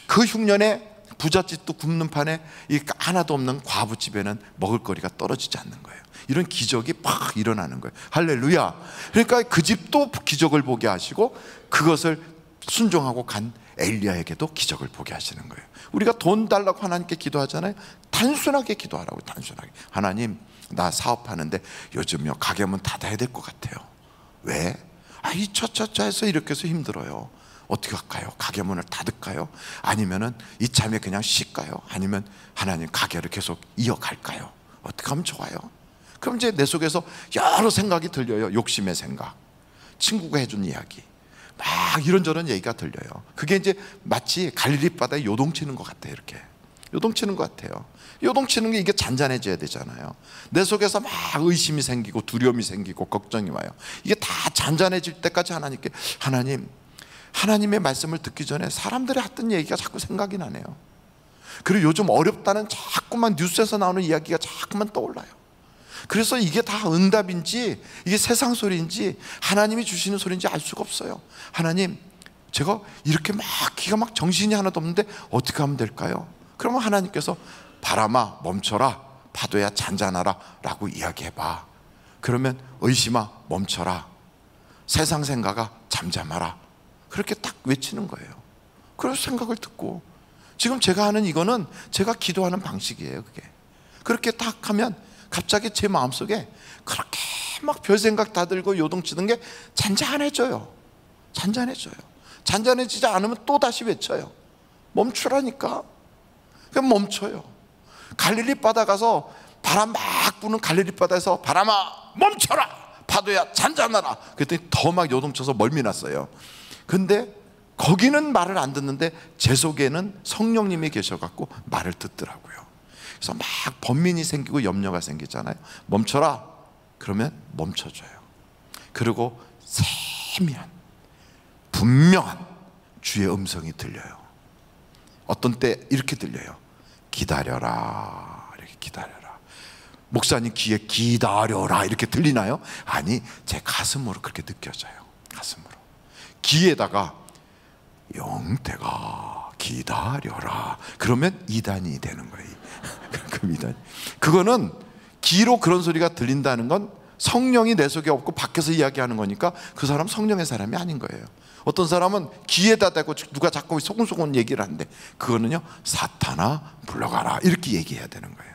그 흉년에 부잣집도 굽는 판에 이 하나도 없는 과부 집에는 먹을거리가 떨어지지 않는 거예요. 이런 기적이 팍 일어나는 거예요. 할렐루야. 그러니까 그 집도 기적을 보게 하시고 그것을 순종하고 간 엘리야에게도 기적을 보게 하시는 거예요. 우리가 돈 달라고 하나님께 기도하잖아요. 단순하게 기도하라고요. 단순하게. 하나님, 나 사업하는데 요즘요 가게문 닫아야 될 것 같아요. 왜? 이 차차차해서 이렇게 해서 힘들어요. 어떻게 할까요? 가게 문을 닫을까요? 아니면은 이참에 그냥 쉴까요? 아니면 하나님 가게를 계속 이어갈까요? 어떻게 하면 좋아요? 그럼 이제 내 속에서 여러 생각이 들려요. 욕심의 생각, 친구가 해준 이야기, 막 이런저런 얘기가 들려요. 그게 이제 마치 갈릴리 바다에 요동치는 것 같아요. 이렇게 요동치는 것 같아요. 요동치는 게 이게 잔잔해져야 되잖아요. 내 속에서 막 의심이 생기고 두려움이 생기고 걱정이 와요. 이게 다 잔잔해질 때까지 하나님께, 하나님의 말씀을 듣기 전에 사람들이 했던 얘기가 자꾸 생각이 나네요. 그리고 요즘 어렵다는 자꾸만 뉴스에서 나오는 이야기가 자꾸만 떠올라요. 그래서 이게 다 응답인지 이게 세상 소리인지 하나님이 주시는 소리인지 알 수가 없어요. 하나님, 제가 이렇게 막 기가 막 정신이 하나도 없는데 어떻게 하면 될까요? 그러면 하나님께서 바람아 멈춰라, 파도야 잔잔하라 라고 이야기해봐. 그러면 의심아 멈춰라, 세상 생각아 잠잠하라, 그렇게 딱 외치는 거예요. 그래서 생각을 듣고, 지금 제가 하는 이거는 제가 기도하는 방식이에요. 그게 그렇게 딱 하면 갑자기 제 마음속에 그렇게 막 별 생각 다 들고 요동치는 게 잔잔해져요. 잔잔해져요. 잔잔해지지 않으면 또 다시 외쳐요. 멈추라니까. 그럼 멈춰요. 갈릴리 바다 가서 바람 막 부는 갈릴리 바다에서 바람아 멈춰라, 파도야 잔잔하라 그랬더니 더 막 요동쳐서 멀미 났어요. 근데 거기는 말을 안 듣는데 제 속에는 성령님이 계셔갖고 말을 듣더라고요. 그래서 막 번민이 생기고 염려가 생기잖아요. 멈춰라 그러면 멈춰줘요. 그리고 세미한 분명한 주의 음성이 들려요. 어떤 때 이렇게 들려요. 기다려라, 이렇게 기다려라. 목사님 귀에 기다려라 이렇게 들리나요? 아니, 제 가슴으로 그렇게 느껴져요. 가슴으로. 귀에다가 영태가 기다려라 그러면 이단이 되는 거예요. 그럼 이단. 그거는 귀로 그런 소리가 들린다는 건 성령이 내 속에 없고 밖에서 이야기하는 거니까 그 사람 성령의 사람이 아닌 거예요. 어떤 사람은 귀에다 대고 누가 자꾸 소곤소곤 얘기를 하는데 그거는요 사탄아 불러가라 이렇게 얘기해야 되는 거예요.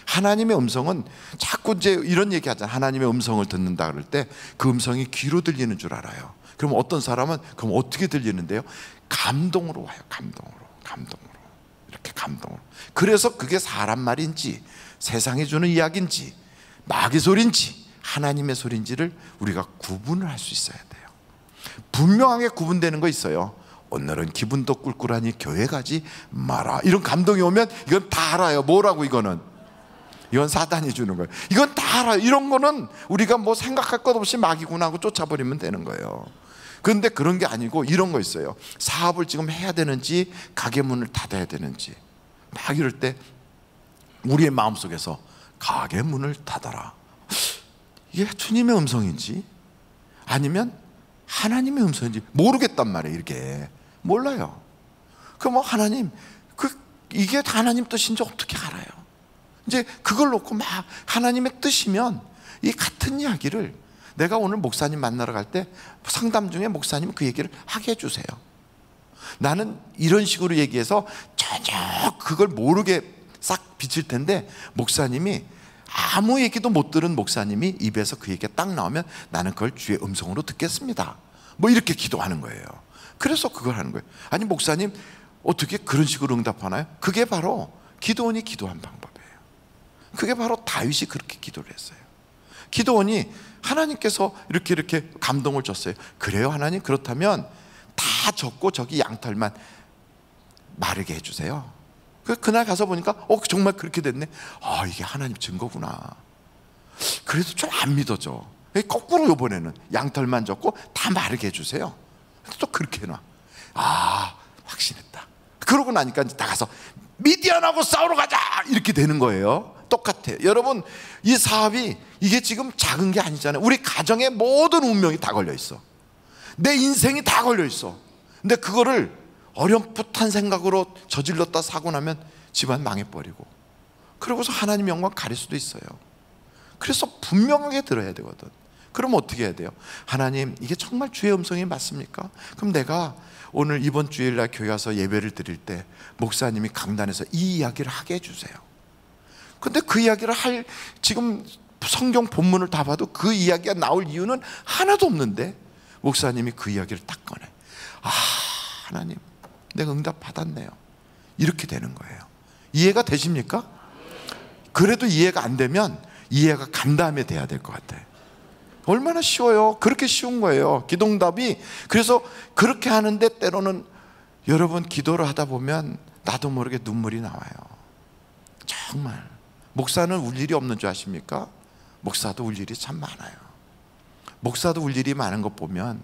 하나님의 음성은 자꾸 이제 이런 얘기 하잖아요. 하나님의 음성을 듣는다 그럴 때 그 음성이 귀로 들리는 줄 알아요. 그럼 어떤 사람은 그럼 어떻게 들리는데요? 감동으로 와요. 감동으로 이렇게 감동으로. 그래서 그게 사람 말인지 세상이 주는 이야기인지 마귀 소리인지 하나님의 소리인지를 우리가 구분을 할 수 있어야 돼요. 분명하게 구분되는 거 있어요. 오늘은 기분도 꿀꿀하니 교회 가지 마라 이런 감동이 오면 이건 다 알아요. 뭐라고? 이건 사단이 주는 거예요. 이건 다 알아요. 이런 거는 우리가 뭐 생각할 것 없이 마귀구나 하고 쫓아버리면 되는 거예요. 그런데 그런 게 아니고 이런 거 있어요. 사업을 지금 해야 되는지 가게 문을 닫아야 되는지 막 이럴 때 우리의 마음속에서 가게 문을 닫아라, 이게 주님의 음성인지 아니면 하나님의 음성인지 모르겠단 말이에요. 이렇게 몰라요. 그럼 뭐 하나님, 이게 하나님 뜻인지 어떻게 알아요? 이제 그걸 놓고 막 하나님의 뜻이면 이 같은 이야기를 내가 오늘 목사님 만나러 갈 때 상담 중에 목사님 그 얘기를 하게 해주세요. 나는 이런 식으로 얘기해서 전혀 그걸 모르게 싹 비칠 텐데, 목사님이 아무 얘기도 못 들은 목사님이 입에서 그 얘기가 딱 나오면 나는 그걸 주의 음성으로 듣겠습니다. 뭐 이렇게 기도하는 거예요. 그래서 그걸 하는 거예요. 아니 목사님 어떻게 그런 식으로 응답하나요? 그게 바로 기도원이 기도한 방법이에요. 그게 바로 다윗이 그렇게 기도를 했어요. 기도원이 하나님께서 이렇게 감동을 줬어요. 그래요 하나님, 그렇다면 다 젖고 저기 양털만 마르게 해주세요. 그날 가서 보니까 정말 그렇게 됐네. 이게 하나님 증거구나. 그래도 좀 안 믿어져. 거꾸로 이번에는 양털만 젖고 다 마르게 해주세요. 또 그렇게 해놔. 확신했다. 그러고 나니까 나가서 미디안하고 싸우러 가자 이렇게 되는 거예요. 똑같아요. 여러분, 이 사업이 이게 지금 작은 게 아니잖아요. 우리 가정의 모든 운명이 다 걸려 있어. 내 인생이 다 걸려 있어. 근데 그거를 어렴풋한 생각으로 저질렀다 사고 나면 집안 망해버리고, 그러고서 하나님 영광 가릴 수도 있어요. 그래서 분명하게 들어야 되거든. 그럼 어떻게 해야 돼요? 하나님, 이게 정말 주의 음성이 맞습니까? 그럼 내가 오늘 이번 주일날 교회 가서 예배를 드릴 때 목사님이 강단에서 이 이야기를 하게 해주세요. 근데 그 이야기를 지금 성경 본문을 다 봐도 그 이야기가 나올 이유는 하나도 없는데 목사님이 그 이야기를 딱 꺼내. 하나님, 내가 응답 받았네요. 이렇게 되는 거예요. 이해가 되십니까? 그래도 이해가 안 되면 이해가 간 다음에 돼야 될 것 같아요. 얼마나 쉬워요. 그렇게 쉬운 거예요, 기도응답이. 그래서 그렇게 하는데 때로는 여러분 기도를 하다 보면 나도 모르게 눈물이 나와요. 정말 목사는 울 일이 없는 줄 아십니까? 목사도 울 일이 참 많아요. 목사도 울 일이 많은 것 보면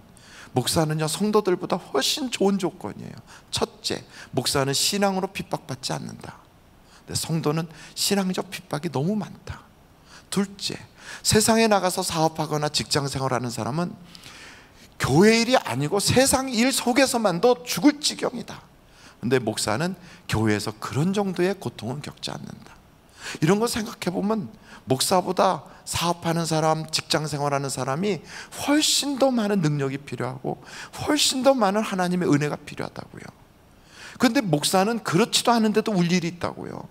목사는요 성도들보다 훨씬 좋은 조건이에요. 첫째, 목사는 신앙으로 핍박받지 않는다. 근데 성도는 신앙적 핍박이 너무 많다. 둘째, 세상에 나가서 사업하거나 직장생활하는 사람은 교회 일이 아니고 세상 일 속에서만도 죽을 지경이다. 근데 목사는 교회에서 그런 정도의 고통은 겪지 않는다. 이런 거 생각해 보면 목사보다 사업하는 사람, 직장생활하는 사람이 훨씬 더 많은 능력이 필요하고 훨씬 더 많은 하나님의 은혜가 필요하다고요. 그런데 목사는 그렇지도 않은데도 울 일이 있다고요.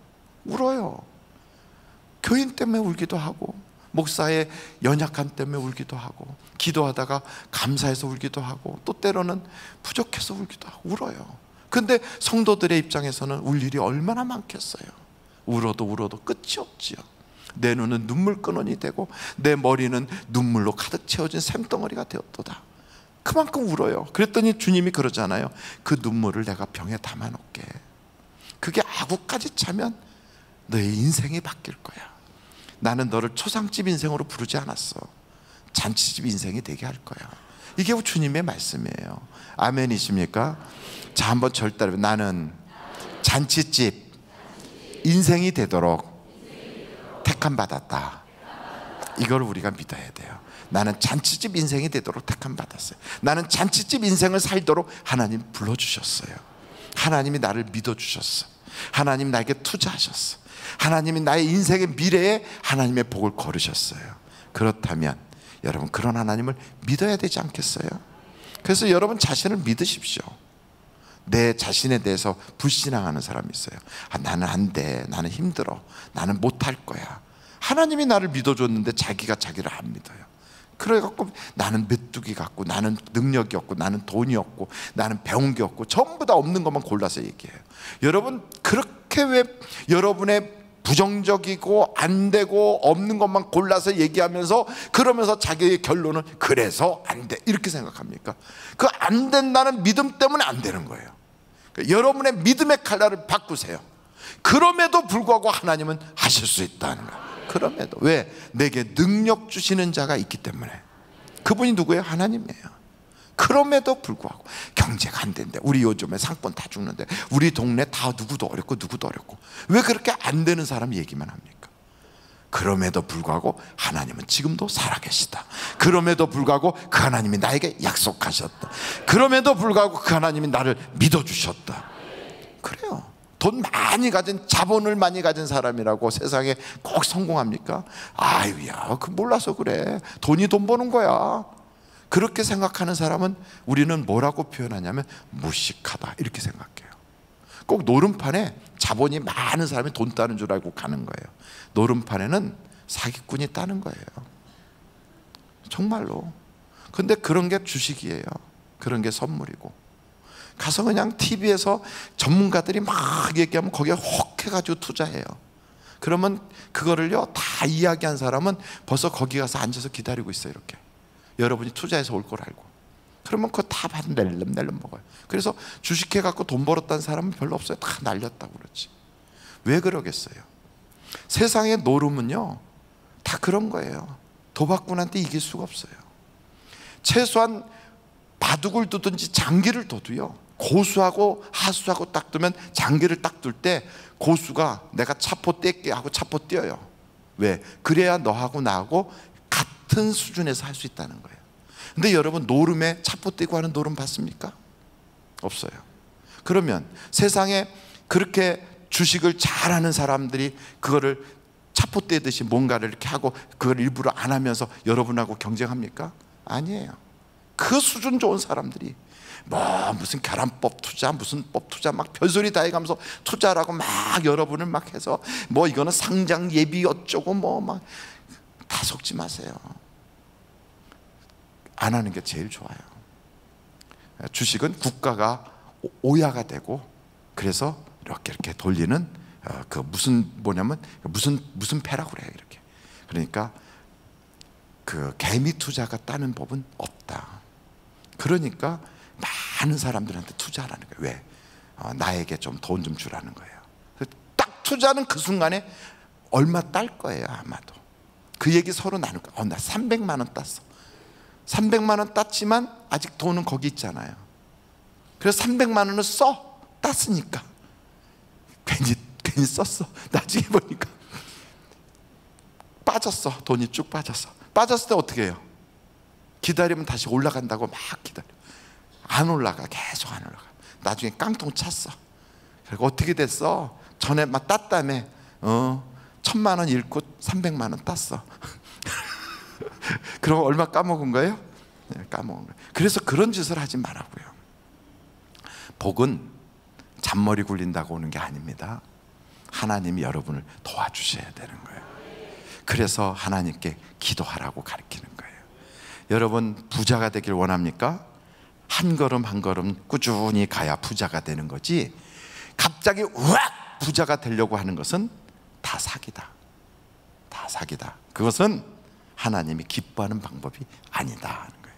울어요. 교인 때문에 울기도 하고, 목사의 연약함 때문에 울기도 하고, 기도하다가 감사해서 울기도 하고, 또 때로는 부족해서 울기도 하고, 울어요. 근데 성도들의 입장에서는 울 일이 얼마나 많겠어요. 울어도 끝이 없지요. 내 눈은 눈물근원이 되고 내 머리는 눈물로 가득 채워진 샘덩어리가 되었도다. 그만큼 울어요. 그랬더니 주님이 그러잖아요. 그 눈물을 내가 병에 담아놓게. 그게 아구까지 차면 너의 인생이 바뀔 거야. 나는 너를 초상집 인생으로 부르지 않았어. 잔치집 인생이 되게 할 거야. 이게 주님의 말씀이에요. 아멘이십니까? 자, 한번 저를 따라해. 나는 잔치집 인생이 되도록 택함 받았다. 이걸 우리가 믿어야 돼요. 나는 잔치집 인생이 되도록 택함 받았어요. 나는 잔치집 인생을 살도록 하나님 불러주셨어요. 하나님이 나를 믿어주셨어. 하나님 나에게 투자하셨어. 하나님이 나의 인생의 미래에 하나님의 복을 걸으셨어요. 그렇다면 여러분, 그런 하나님을 믿어야 되지 않겠어요? 그래서 여러분 자신을 믿으십시오. 내 자신에 대해서 불신앙하는 사람이 있어요. 나는 안 돼, 나는 힘들어, 나는 못할 거야. 하나님이 나를 믿어줬는데 자기가 자기를 안 믿어요. 그래갖고 나는 메뚜기 같고, 나는 능력이 없고, 나는 돈이 없고, 나는 배운 게 없고, 전부 다 없는 것만 골라서 얘기해요. 여러분, 그렇게 왜 여러분의 부정적이고 안 되고 없는 것만 골라서 얘기하면서 그러면서 자기의 결론은 그래서 안 돼 이렇게 생각합니까? 그 안 된다는 믿음 때문에 안 되는 거예요. 여러분의 믿음의 칼날을 바꾸세요. 그럼에도 불구하고 하나님은 하실 수 있다는 거예요. 그럼에도. 왜? 내게 능력 주시는 자가 있기 때문에. 그분이 누구예요? 하나님이에요. 그럼에도 불구하고 경제가 안 된대. 우리 요즘에 상권 다 죽는데, 우리 동네 다 누구도 어렵고 누구도 어렵고. 왜 그렇게 안 되는 사람 얘기만 합니까? 그럼에도 불구하고 하나님은 지금도 살아계시다. 그럼에도 불구하고 그 하나님이 나에게 약속하셨다. 그럼에도 불구하고 그 하나님이 나를 믿어주셨다. 그래요. 돈 많이 가진, 자본을 많이 가진 사람이라고 세상에 꼭 성공합니까? 아유야, 그 몰라서 그래. 돈이 돈 버는 거야. 그렇게 생각하는 사람은 우리는 뭐라고 표현하냐면 무식하다, 이렇게 생각해요. 꼭 노름판에 자본이 많은 사람이 돈 따는 줄 알고 가는 거예요. 노름판에는 사기꾼이 따는 거예요, 정말로. 근데 그런 게 주식이에요. 그런 게 선물이고. 가서 그냥 TV에서 전문가들이 막 얘기하면 거기에 혹 해가지고 투자해요. 그러면 그거를요 다 이야기한 사람은 벌써 거기 가서 앉아서 기다리고 있어요. 이렇게 여러분이 투자해서 올 걸 알고. 그러면 그거 다 받은 낼름 먹어요. 그래서 주식해 갖고 돈 벌었다는 사람은 별로 없어요. 다 날렸다고 그러지. 왜 그러겠어요? 세상의 노름은요 다 그런 거예요. 도박꾼한테 이길 수가 없어요. 최소한 바둑을 두든지 장기를 둬도요, 고수하고 하수하고 딱 두면, 장기를 딱 둘 때 고수가 내가 차포 뗄게 하고 차포 떼어요. 왜? 그래야 너하고 나하고 같은 수준에서 할 수 있다는 거예요. 근데 여러분, 노름에 차포 떼고 하는 노름 봤습니까? 없어요. 그러면 세상에 그렇게 주식을 잘하는 사람들이 그거를 차포 떼듯이 뭔가를 이렇게 하고 그걸 일부러 안 하면서 여러분하고 경쟁합니까? 아니에요. 그 수준 좋은 사람들이 뭐 무슨 결함법 투자, 무슨 법 투자 막 별소리 다 해가면서 투자라고 막 여러분을 막 해서 뭐 이거는 상장 예비 어쩌고 뭐 막 다 속지 마세요. 안 하는 게 제일 좋아요. 주식은 국가가 오야가 되고, 그래서 이렇게 돌리는 그 무슨 뭐냐면 무슨 패라고 그래요. 이렇게. 그러니까 그 개미 투자가 따는 법은 없다. 그러니까 많은 사람들한테 투자하라는 거예요. 왜? 나에게 좀 돈 좀 주라는 거예요. 딱 투자하는 그 순간에 얼마 딸 거예요, 아마도. 그 얘기 서로 나눌 거예요. 나 300만 원 땄어. 300만 원 땄지만 아직 돈은 거기 있잖아요. 그래서 300만 원을 땄으니까 괜히 썼어. 나중에 보니까 빠졌어. 돈이 쭉 빠졌어. 빠졌을 때 어떻게 해요? 기다리면 다시 올라간다고 막 기다려. 안 올라가. 계속 안 올라가. 나중에 깡통 찼어. 그리고 어떻게 됐어? 전에 막 땄다며 1000만 원 잃고 300만 원 땄어. 그럼 얼마 까먹은 거예요? 네, 까먹은 거예요. 그래서 그런 짓을 하지 말라고요. 복은 잔머리 굴린다고 오는 게 아닙니다. 하나님이 여러분을 도와주셔야 되는 거예요. 그래서 하나님께 기도하라고 가르치는 거예요. 여러분, 부자가 되길 원합니까? 한 걸음 한 걸음 꾸준히 가야 부자가 되는 거지, 갑자기 우악 부자가 되려고 하는 것은 다 사기다. 다 사기다. 그것은 하나님이 기뻐하는 방법이 아니다 하는 거예요.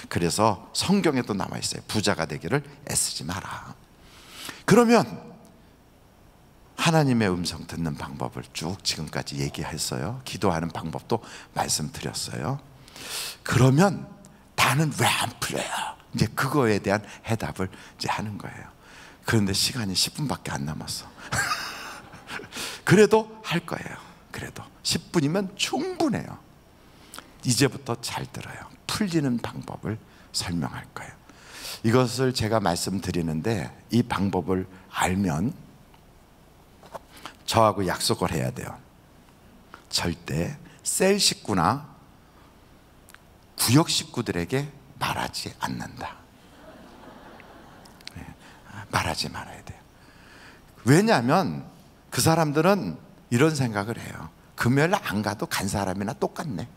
그래서 성경에도 나와 있어요. 부자가 되기를 애쓰지 마라. 그러면 하나님의 음성 듣는 방법을 쭉 지금까지 얘기했어요. 기도하는 방법도 말씀드렸어요. 그러면 나는 왜 안 풀려요? 이제 그거에 대한 해답을 이제 하는 거예요. 그런데 시간이 10분밖에 안 남았어. 그래도 할 거예요. 그래도 10분이면 충분해요. 이제부터 잘 들어요. 풀리는 방법을 설명할 거예요. 이것을 제가 말씀드리는데, 이 방법을 알면 저하고 약속을 해야 돼요. 절대 셀 식구나 구역 식구들에게 말하지 않는다. 말하지 말아야 돼요. 왜냐하면 그 사람들은 이런 생각을 해요. 금요일 안 가도 간 사람이나 똑같네.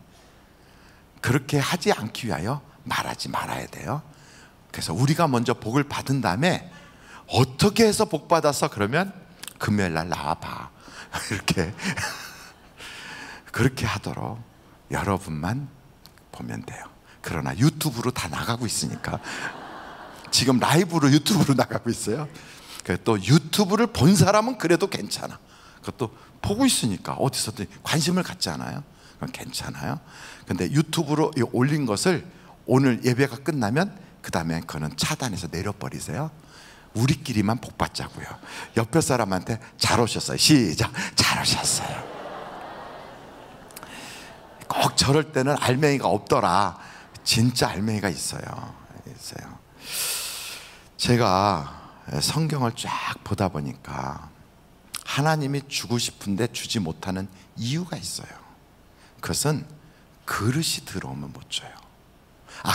그렇게 하지 않기 위하여 말하지 말아야 돼요. 그래서 우리가 먼저 복을 받은 다음에 어떻게 해서 복 받았어? 그러면 금요일 날 나와봐. 이렇게 그렇게 하도록 여러분만 보면 돼요. 그러나 유튜브로 다 나가고 있으니까, 지금 라이브로 유튜브로 나가고 있어요. 또 유튜브를 본 사람은 그래도 괜찮아. 그것도 보고 있으니까 어디서든 관심을 갖지 않아요? 그건 괜찮아요. 근데 유튜브로 올린 것을 오늘 예배가 끝나면 그 다음에 그거는 차단해서 내려버리세요. 우리끼리만 복 받자고요. 옆에 사람한테 잘 오셨어요. 시작. 잘 오셨어요. 꼭 저럴 때는 알맹이가 없더라. 진짜 알맹이가 있어요. 제가 성경을 쫙 보다 보니까 하나님이 주고 싶은데 주지 못하는 이유가 있어요. 그것은 그릇이 들어오면 못 줘요.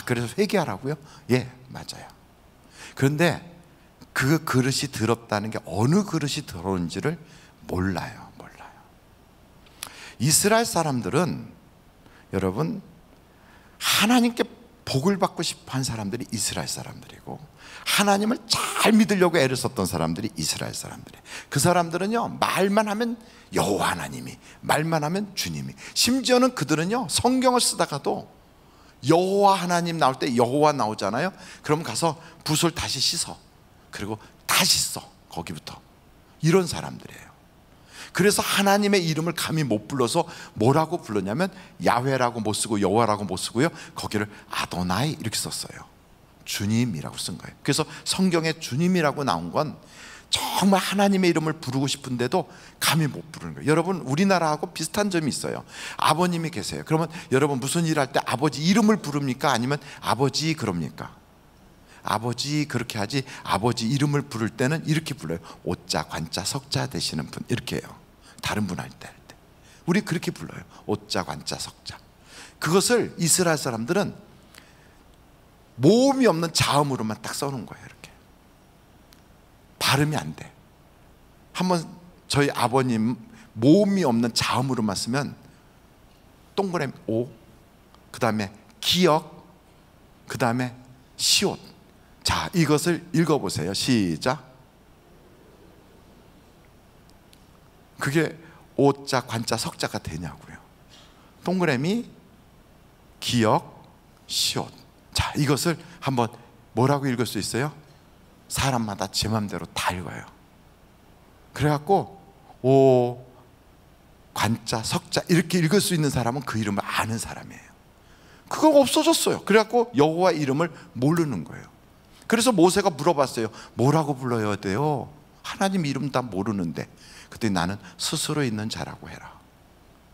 그래서 회개하라고요? 예, 맞아요. 그런데 그 그릇이 더럽다는 게 어느 그릇이 들어오는지를 몰라요. 이스라엘 사람들은, 여러분, 하나님께 복을 받고 싶어 한 사람들이 이스라엘 사람들이고, 하나님을 잘 믿으려고 애를 썼던 사람들이 이스라엘 사람들이에요. 그 사람들은요, 말만 하면 여호와 하나님이, 말만 하면 주님이, 심지어는 그들은요, 성경을 쓰다가도 여호와 하나님 나올 때 여호와 나오잖아요. 그럼 가서 붓을 다시 씻어, 그리고 다시 써, 거기부터. 이런 사람들이에요. 그래서 하나님의 이름을 감히 못 불러서 뭐라고 불렀냐면 야훼라고 못 쓰고 여호와라고 못 쓰고요, 거기를 아도나이 이렇게 썼어요. 주님이라고 쓴 거예요. 그래서 성경에 주님이라고 나온 건 정말 하나님의 이름을 부르고 싶은데도 감히 못 부르는 거예요. 여러분, 우리나라하고 비슷한 점이 있어요. 아버님이 계세요. 그러면 여러분 무슨 일 할 때 아버지 이름을 부릅니까? 아니면 아버지 그럽니까? 아버지 그렇게 하지, 아버지 이름을 부를 때는 이렇게 불러요. 오자 관자 석자 되시는 분, 이렇게 해요. 다른 분 할 때 우리 그렇게 불러요. 오자 관자 석자. 그것을 이스라엘 사람들은 모음이 없는 자음으로만 딱 써놓은 거예요. 이렇게 발음이 안 돼. 한번 저희 아버님 모음이 없는 자음으로만 쓰면 동그라미 오, 그 다음에 기역, 그 다음에 시옷. 자, 이것을 읽어보세요. 시작. 그게 오자 관자 석자가 되냐고요. 동그라미 기역 시옷. 자, 이것을 한번 뭐라고 읽을 수 있어요? 사람마다 제 맘대로 다 읽어요. 그래갖고 오 관자 석자 이렇게 읽을 수 있는 사람은 그 이름을 아는 사람이에요. 그거 없어졌어요. 그래갖고 여호와 이름을 모르는 거예요. 그래서 모세가 물어봤어요. 뭐라고 불러야 돼요? 하나님 이름 다 모르는데. 그때 나는 스스로 있는 자라고 해라.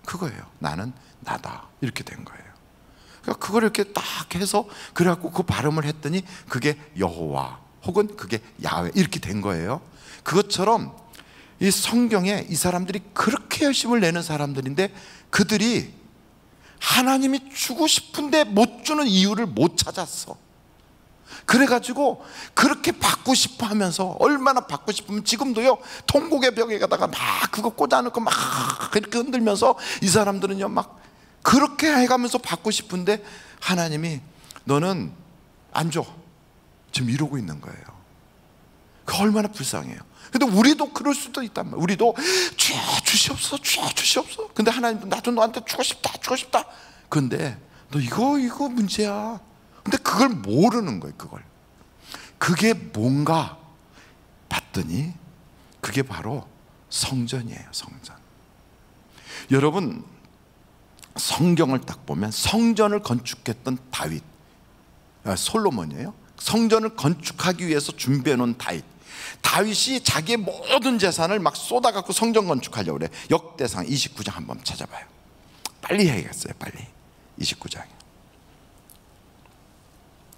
그거예요. 나는 나다. 이렇게 된 거예요. 그러니까 그걸 이렇게 딱 해서 그래갖고 그 발음을 했더니 그게 여호와 혹은 그게 야훼 이렇게 된 거예요. 그것처럼 이 성경에 이 사람들이 그렇게 열심을 내는 사람들인데 그들이 하나님이 주고 싶은데 못 주는 이유를 못 찾았어. 그래가지고 그렇게 받고 싶어 하면서, 얼마나 받고 싶으면 지금도요 통곡의 벽에 가다가 막 그거 꽂아놓고 막 이렇게 흔들면서 이 사람들은요 막 그렇게 해가면서 받고 싶은데 하나님이 너는 안 줘, 지금 이러고 있는 거예요. 그 얼마나 불쌍해요. 근데 우리도 그럴 수도 있단 말이에요. 우리도 주여 주시옵소서, 주여 주시옵소서. 근데 하나님도 나도 너한테 주고 싶다, 주고 싶다. 근데 너 이거 문제야. 근데 그걸 모르는 거예요. 그게 뭔가 봤더니 그게 바로 성전이에요. 성전. 여러분, 성경을 딱 보면 성전을 건축했던 다윗, 솔로몬이에요. 성전을 건축하기 위해서 준비해 놓은 다윗이 자기의 모든 재산을 막 쏟아갖고 성전 건축하려고 그래. 역대상 29장 한번 찾아봐요. 빨리 해야겠어요. 빨리. 29장이요.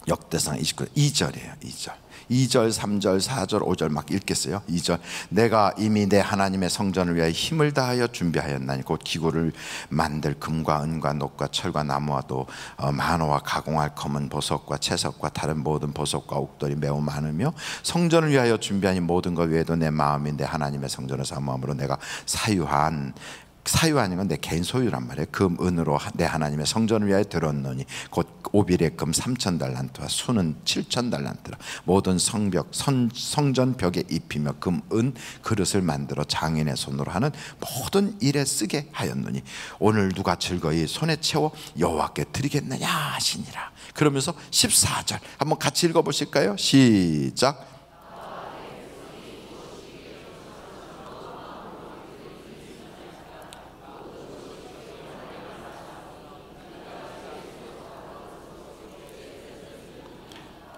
역대상 29장 2절이에요. 2절, 3절, 4절, 5절 막 읽겠어요. 2절. 내가 이미 내 하나님의 성전을 위하여 힘을 다하여 준비하였나니 곧 기구를 만들 금과 은과 녹과 철과 나무와 또 만호와 가공할 검은 보석과 채석과 다른 모든 보석과 옥돌이 매우 많으며 성전을 위하여 준비하니 모든 것 외에도 내 마음이 내 하나님의 성전을 사모함으로 내가 사유한 건 내 개인 소유란 말이에요. 금, 은으로 내 하나님의 성전을 위하여 들었노니 곧 오빌의 금 3,000달란트와 수는 7,000달란트라. 모든 성전 벽에 입히며 금, 은 그릇을 만들어 장인의 손으로 하는 모든 일에 쓰게 하였노니 오늘 누가 즐거이 손에 채워 여호와께 드리겠느냐 하시니라. 그러면서 14절 한번 같이 읽어보실까요? 시작.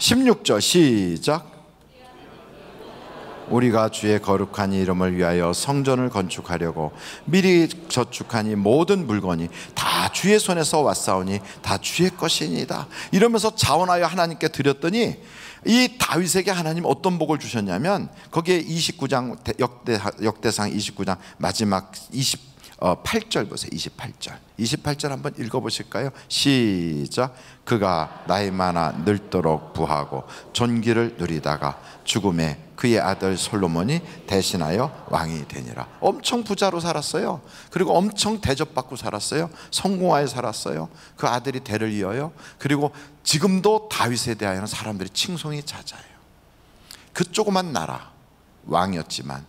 16절 시작. 우리가 주의 거룩한 이름을 위하여 성전을 건축하려고 미리 저축하니 모든 물건이 다 주의 손에서 왔사오니 다 주의 것이니이다. 이러면서 자원하여 하나님께 드렸더니 이 다윗에게 하나님 어떤 복을 주셨냐면 거기에 29장 역대상 29장 마지막 28절 보세요. 28절 한번 읽어보실까요? 시작. 그가 나이 많아 늙도록 부하고 존귀를 누리다가 죽음에 그의 아들 솔로몬이 대신하여 왕이 되니라. 엄청 부자로 살았어요. 그리고 엄청 대접받고 살았어요. 성공하여 살았어요. 그 아들이 대를 이어요. 그리고 지금도 다윗에 대하여는 사람들이 칭송이 잦아요. 그 조그만 나라 왕이었지만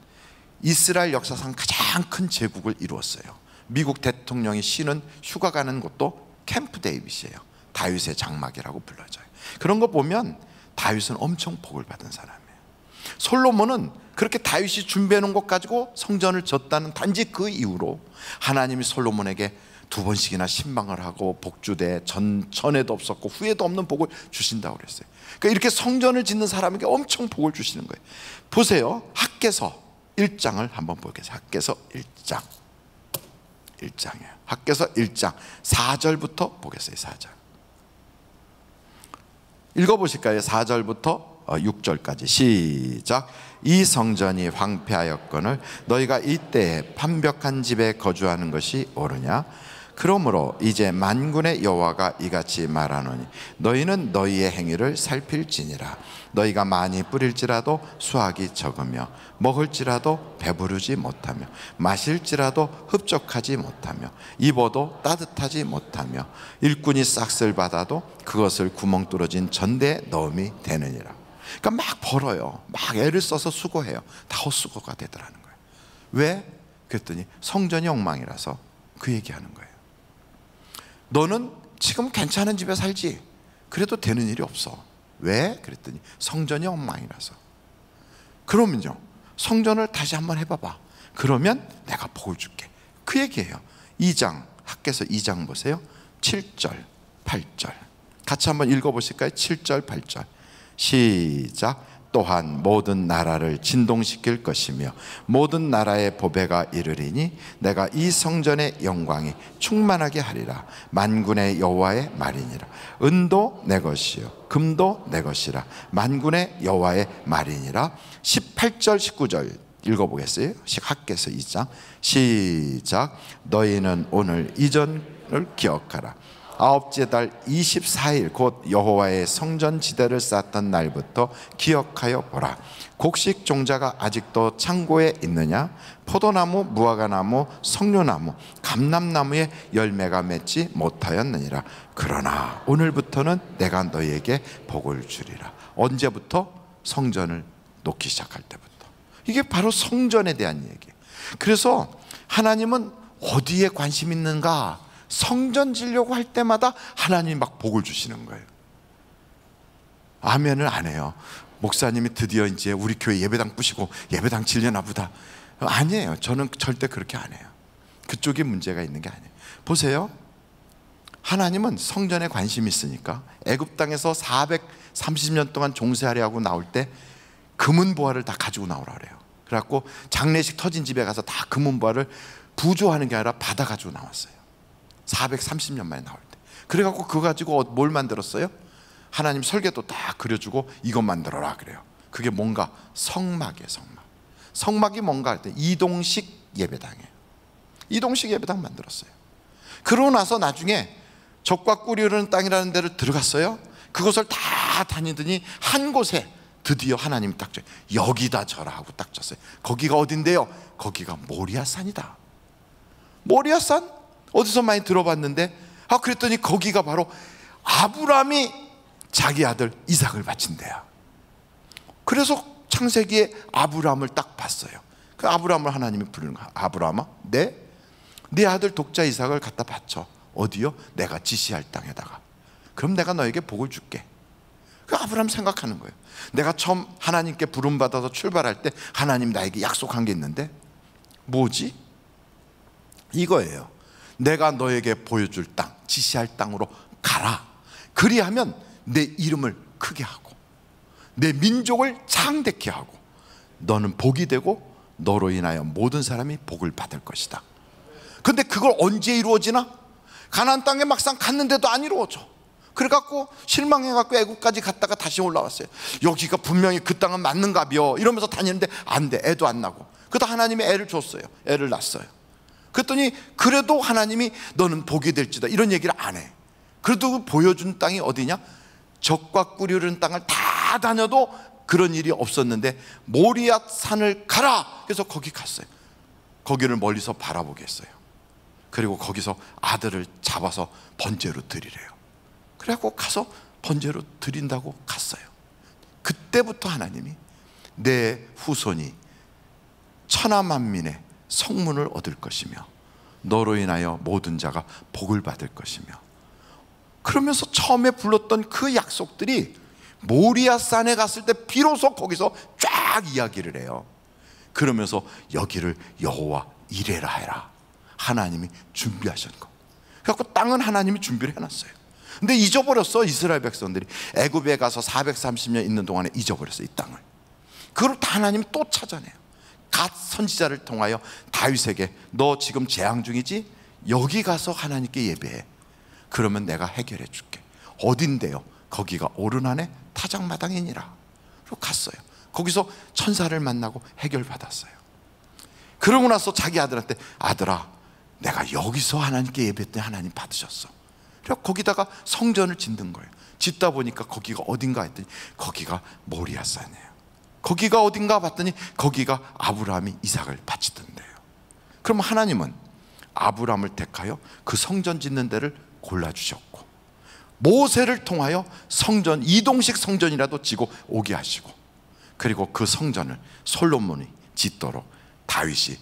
이스라엘 역사상 가장 큰 제국을 이루었어요. 미국 대통령이 쉬는 휴가 가는 곳도 캠프 데이빗이에요. 다윗의 장막이라고 불러져요. 그런 거 보면 다윗은 엄청 복을 받은 사람이에요. 솔로몬은 그렇게 다윗이 준비해 놓은 것 가지고 성전을 졌다는 단지 그 이유로 하나님이 솔로몬에게 2번씩이나 신방을 하고 복주되 전에도 없었고 후에도 없는 복을 주신다고 그랬어요. 그러니까 이렇게 성전을 짓는 사람에게 엄청 복을 주시는 거예요. 보세요. 학개서 1장을 한번 보겠습니다. 학개서 1장이에요. 학개서 1장 4절부터 보겠어요. 4절 읽어보실까요? 4절부터 6절까지 시작. 이 성전이 황폐하였거늘 너희가 이때에 판벽한 집에 거주하는 것이 옳으냐? 그러므로 이제 만군의 여호와가 이같이 말하노니 너희는 너희의 행위를 살필지니라. 너희가 많이 뿌릴지라도 수확이 적으며 먹을지라도 배부르지 못하며 마실지라도 흡족하지 못하며 입어도 따뜻하지 못하며 일꾼이 싹쓸 받아도 그것을 구멍 뚫어진 전대에 넣음이 되느니라. 그러니까 막 벌어요. 막 애를 써서 수고해요. 다 헛수고가 되더라는 거예요. 왜? 그랬더니 성전이 엉망이라서 그 얘기하는 거예요. 너는 지금 괜찮은 집에 살지? 그래도 되는 일이 없어. 왜? 그랬더니 성전이 엉망이라서. 그러면요, 성전을 다시 한번 해봐봐. 그러면 내가 복을 줄게. 그 얘기예요. 2장, 학개서 2장 보세요. 7절, 8절 같이 한번 읽어보실까요? 7절, 8절 시작. 또한 모든 나라를 진동시킬 것이며 모든 나라의 보배가 이르리니 내가 이 성전의 영광이 충만하게 하리라. 만군의 여호와의 말이니라. 은도 내 것이요 금도 내 것이라. 만군의 여호와의 말이니라. 18절 19절 읽어보겠어요. 학개서 2장 시작. 너희는 오늘 이전을 기억하라. 아홉째 달 24일 곧 여호와의 성전 지대를 쌓던 날부터 기억하여 보라. 곡식 종자가 아직도 창고에 있느냐? 포도나무, 무화과나무, 석류나무, 감람나무에 열매가 맺지 못하였느니라. 그러나 오늘부터는 내가 너희에게 복을 주리라. 언제부터? 성전을 놓기 시작할 때부터. 이게 바로 성전에 대한 얘기예요. 그래서 하나님은 어디에 관심 있는가? 성전 지려고 할 때마다 하나님이 막 복을 주시는 거예요. 아멘을 안 해요. 목사님이 드디어 이제 우리 교회 예배당 부시고 예배당 지려나 보다. 아니에요. 저는 절대 그렇게 안 해요. 그쪽에 문제가 있는 게 아니에요. 보세요. 하나님은 성전에 관심이 있으니까 애굽 땅에서 430년 동안 종살이 하고 나올 때 금은보화를 다 가지고 나오라 그래요. 그래갖고 장례식 터진 집에 가서 다 금은보화를 부조하는 게 아니라 받아 가지고 나왔어요. 430년 만에 나올 때. 그래갖고 그거 가지고 뭘 만들었어요? 하나님 설계도 다 그려주고 이것 만들어라 그래요. 그게 뭔가 성막이에요. 성막이 뭔가 할 때 이동식 예배당이에요. 이동식 예배당 만들었어요. 그러고 나서 나중에 적과 꿀이 흐르는 땅이라는 데를 들어갔어요. 그것을 다 다니더니 한 곳에 드디어 하나님이 딱 져요. 여기다 저라 하고 딱 졌어요. 거기가 어딘데요? 거기가 모리아산이다. 모리아산? 어디서 많이 들어봤는데, 그랬더니 거기가 바로 아브라함이 자기 아들 이삭을 바친대요. 그래서 창세기에 아브라함을 딱 봤어요. 그 아브라함을 하나님이 부르는 거야. 아브라함아, 네 아들 독자 이삭을 갖다 바쳐. 어디요? 내가 지시할 땅에다가. 그럼 내가 너에게 복을 줄게. 그 아브라함 생각하는 거예요. 내가 처음 하나님께 부름받아서 출발할 때 하나님 나에게 약속한 게 있는데 뭐지? 이거예요. 내가 너에게 보여줄 땅, 지시할 땅으로 가라. 그리하면 내 이름을 크게 하고 내 민족을 창대케 하고 너는 복이 되고 너로 인하여 모든 사람이 복을 받을 것이다. 근데 그걸 언제 이루어지나? 가나안 땅에 막상 갔는데도 안 이루어져. 그래갖고 실망해갖고 애굽까지 갔다가 다시 올라왔어요. 여기가 분명히 그 땅은 맞는가벼 이러면서 다니는데 안 돼. 애도 안 나고. 그래도 하나님이 애를 줬어요. 애를 낳았어요. 그랬더니 그래도 하나님이 너는 복이 될지다 이런 얘기를 안 해. 그래도 보여준 땅이 어디냐? 적과 꿀이 땅을 다 다녀도 그런 일이 없었는데 모리아 산을 가라. 그래서 거기 갔어요. 거기를 멀리서 바라보게 했어요. 그리고 거기서 아들을 잡아서 번제로 드리래요. 그래갖고 가서 번제로 드린다고 갔어요. 그때부터 하나님이 내 후손이 천하만민의 성문을 얻을 것이며 너로 인하여 모든 자가 복을 받을 것이며, 그러면서 처음에 불렀던 그 약속들이 모리아 산에 갔을 때 비로소 거기서 쫙 이야기를 해요. 그러면서 여기를 여호와 이레라 해라. 하나님이 준비하신 거. 그래갖고 땅은 하나님이 준비를 해놨어요. 근데 잊어버렸어. 이스라엘 백성들이 애굽에 가서 430년 있는 동안에 잊어버렸어요. 이 땅을. 그걸 다 하나님이 또 찾아내요. 갓 선지자를 통하여 다윗에게 너 지금 재앙 중이지? 여기 가서 하나님께 예배해. 그러면 내가 해결해 줄게. 어딘데요? 거기가 오르난의 타작마당이니라. 그리고 갔어요. 거기서 천사를 만나고 해결받았어요. 그러고 나서 자기 아들한테 아들아 내가 여기서 하나님께 예배했더니 하나님 받으셨어. 그래서 거기다가 성전을 짓는 거예요. 짓다 보니까 거기가 어딘가 했더니 거기가 모리아산이에요. 거기가 어딘가 봤더니 거기가 아브라함이 이삭을 바치던데요. 그럼 하나님은 아브라함을 택하여 그 성전 짓는 데를 골라주셨고, 모세를 통하여 성전, 이동식 성전이라도 지고 오게 하시고, 그리고 그 성전을 솔로몬이 짓도록 다윗이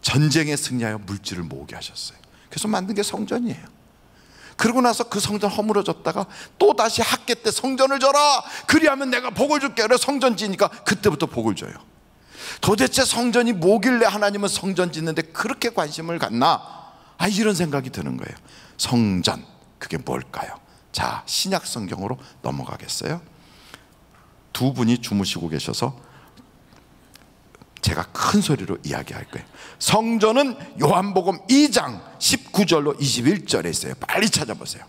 전쟁에 승리하여 물질을 모으게 하셨어요. 그래서 만든 게 성전이에요. 그러고 나서 그 성전 허물어졌다가 또 다시 학계 때 성전을 져라. 그리하면 내가 복을 줄게. 그래 성전 지니까 그때부터 복을 줘요. 도대체 성전이 뭐길래 하나님은 성전 짓는데 그렇게 관심을 갖나? 이런 생각이 드는 거예요. 성전, 그게 뭘까요? 자, 신약 성경으로 넘어가겠어요? 두 분이 주무시고 계셔서 제가 큰 소리로 이야기할 거예요. 성전은 요한복음 2장 19절로 21절에 있어요. 빨리 찾아보세요.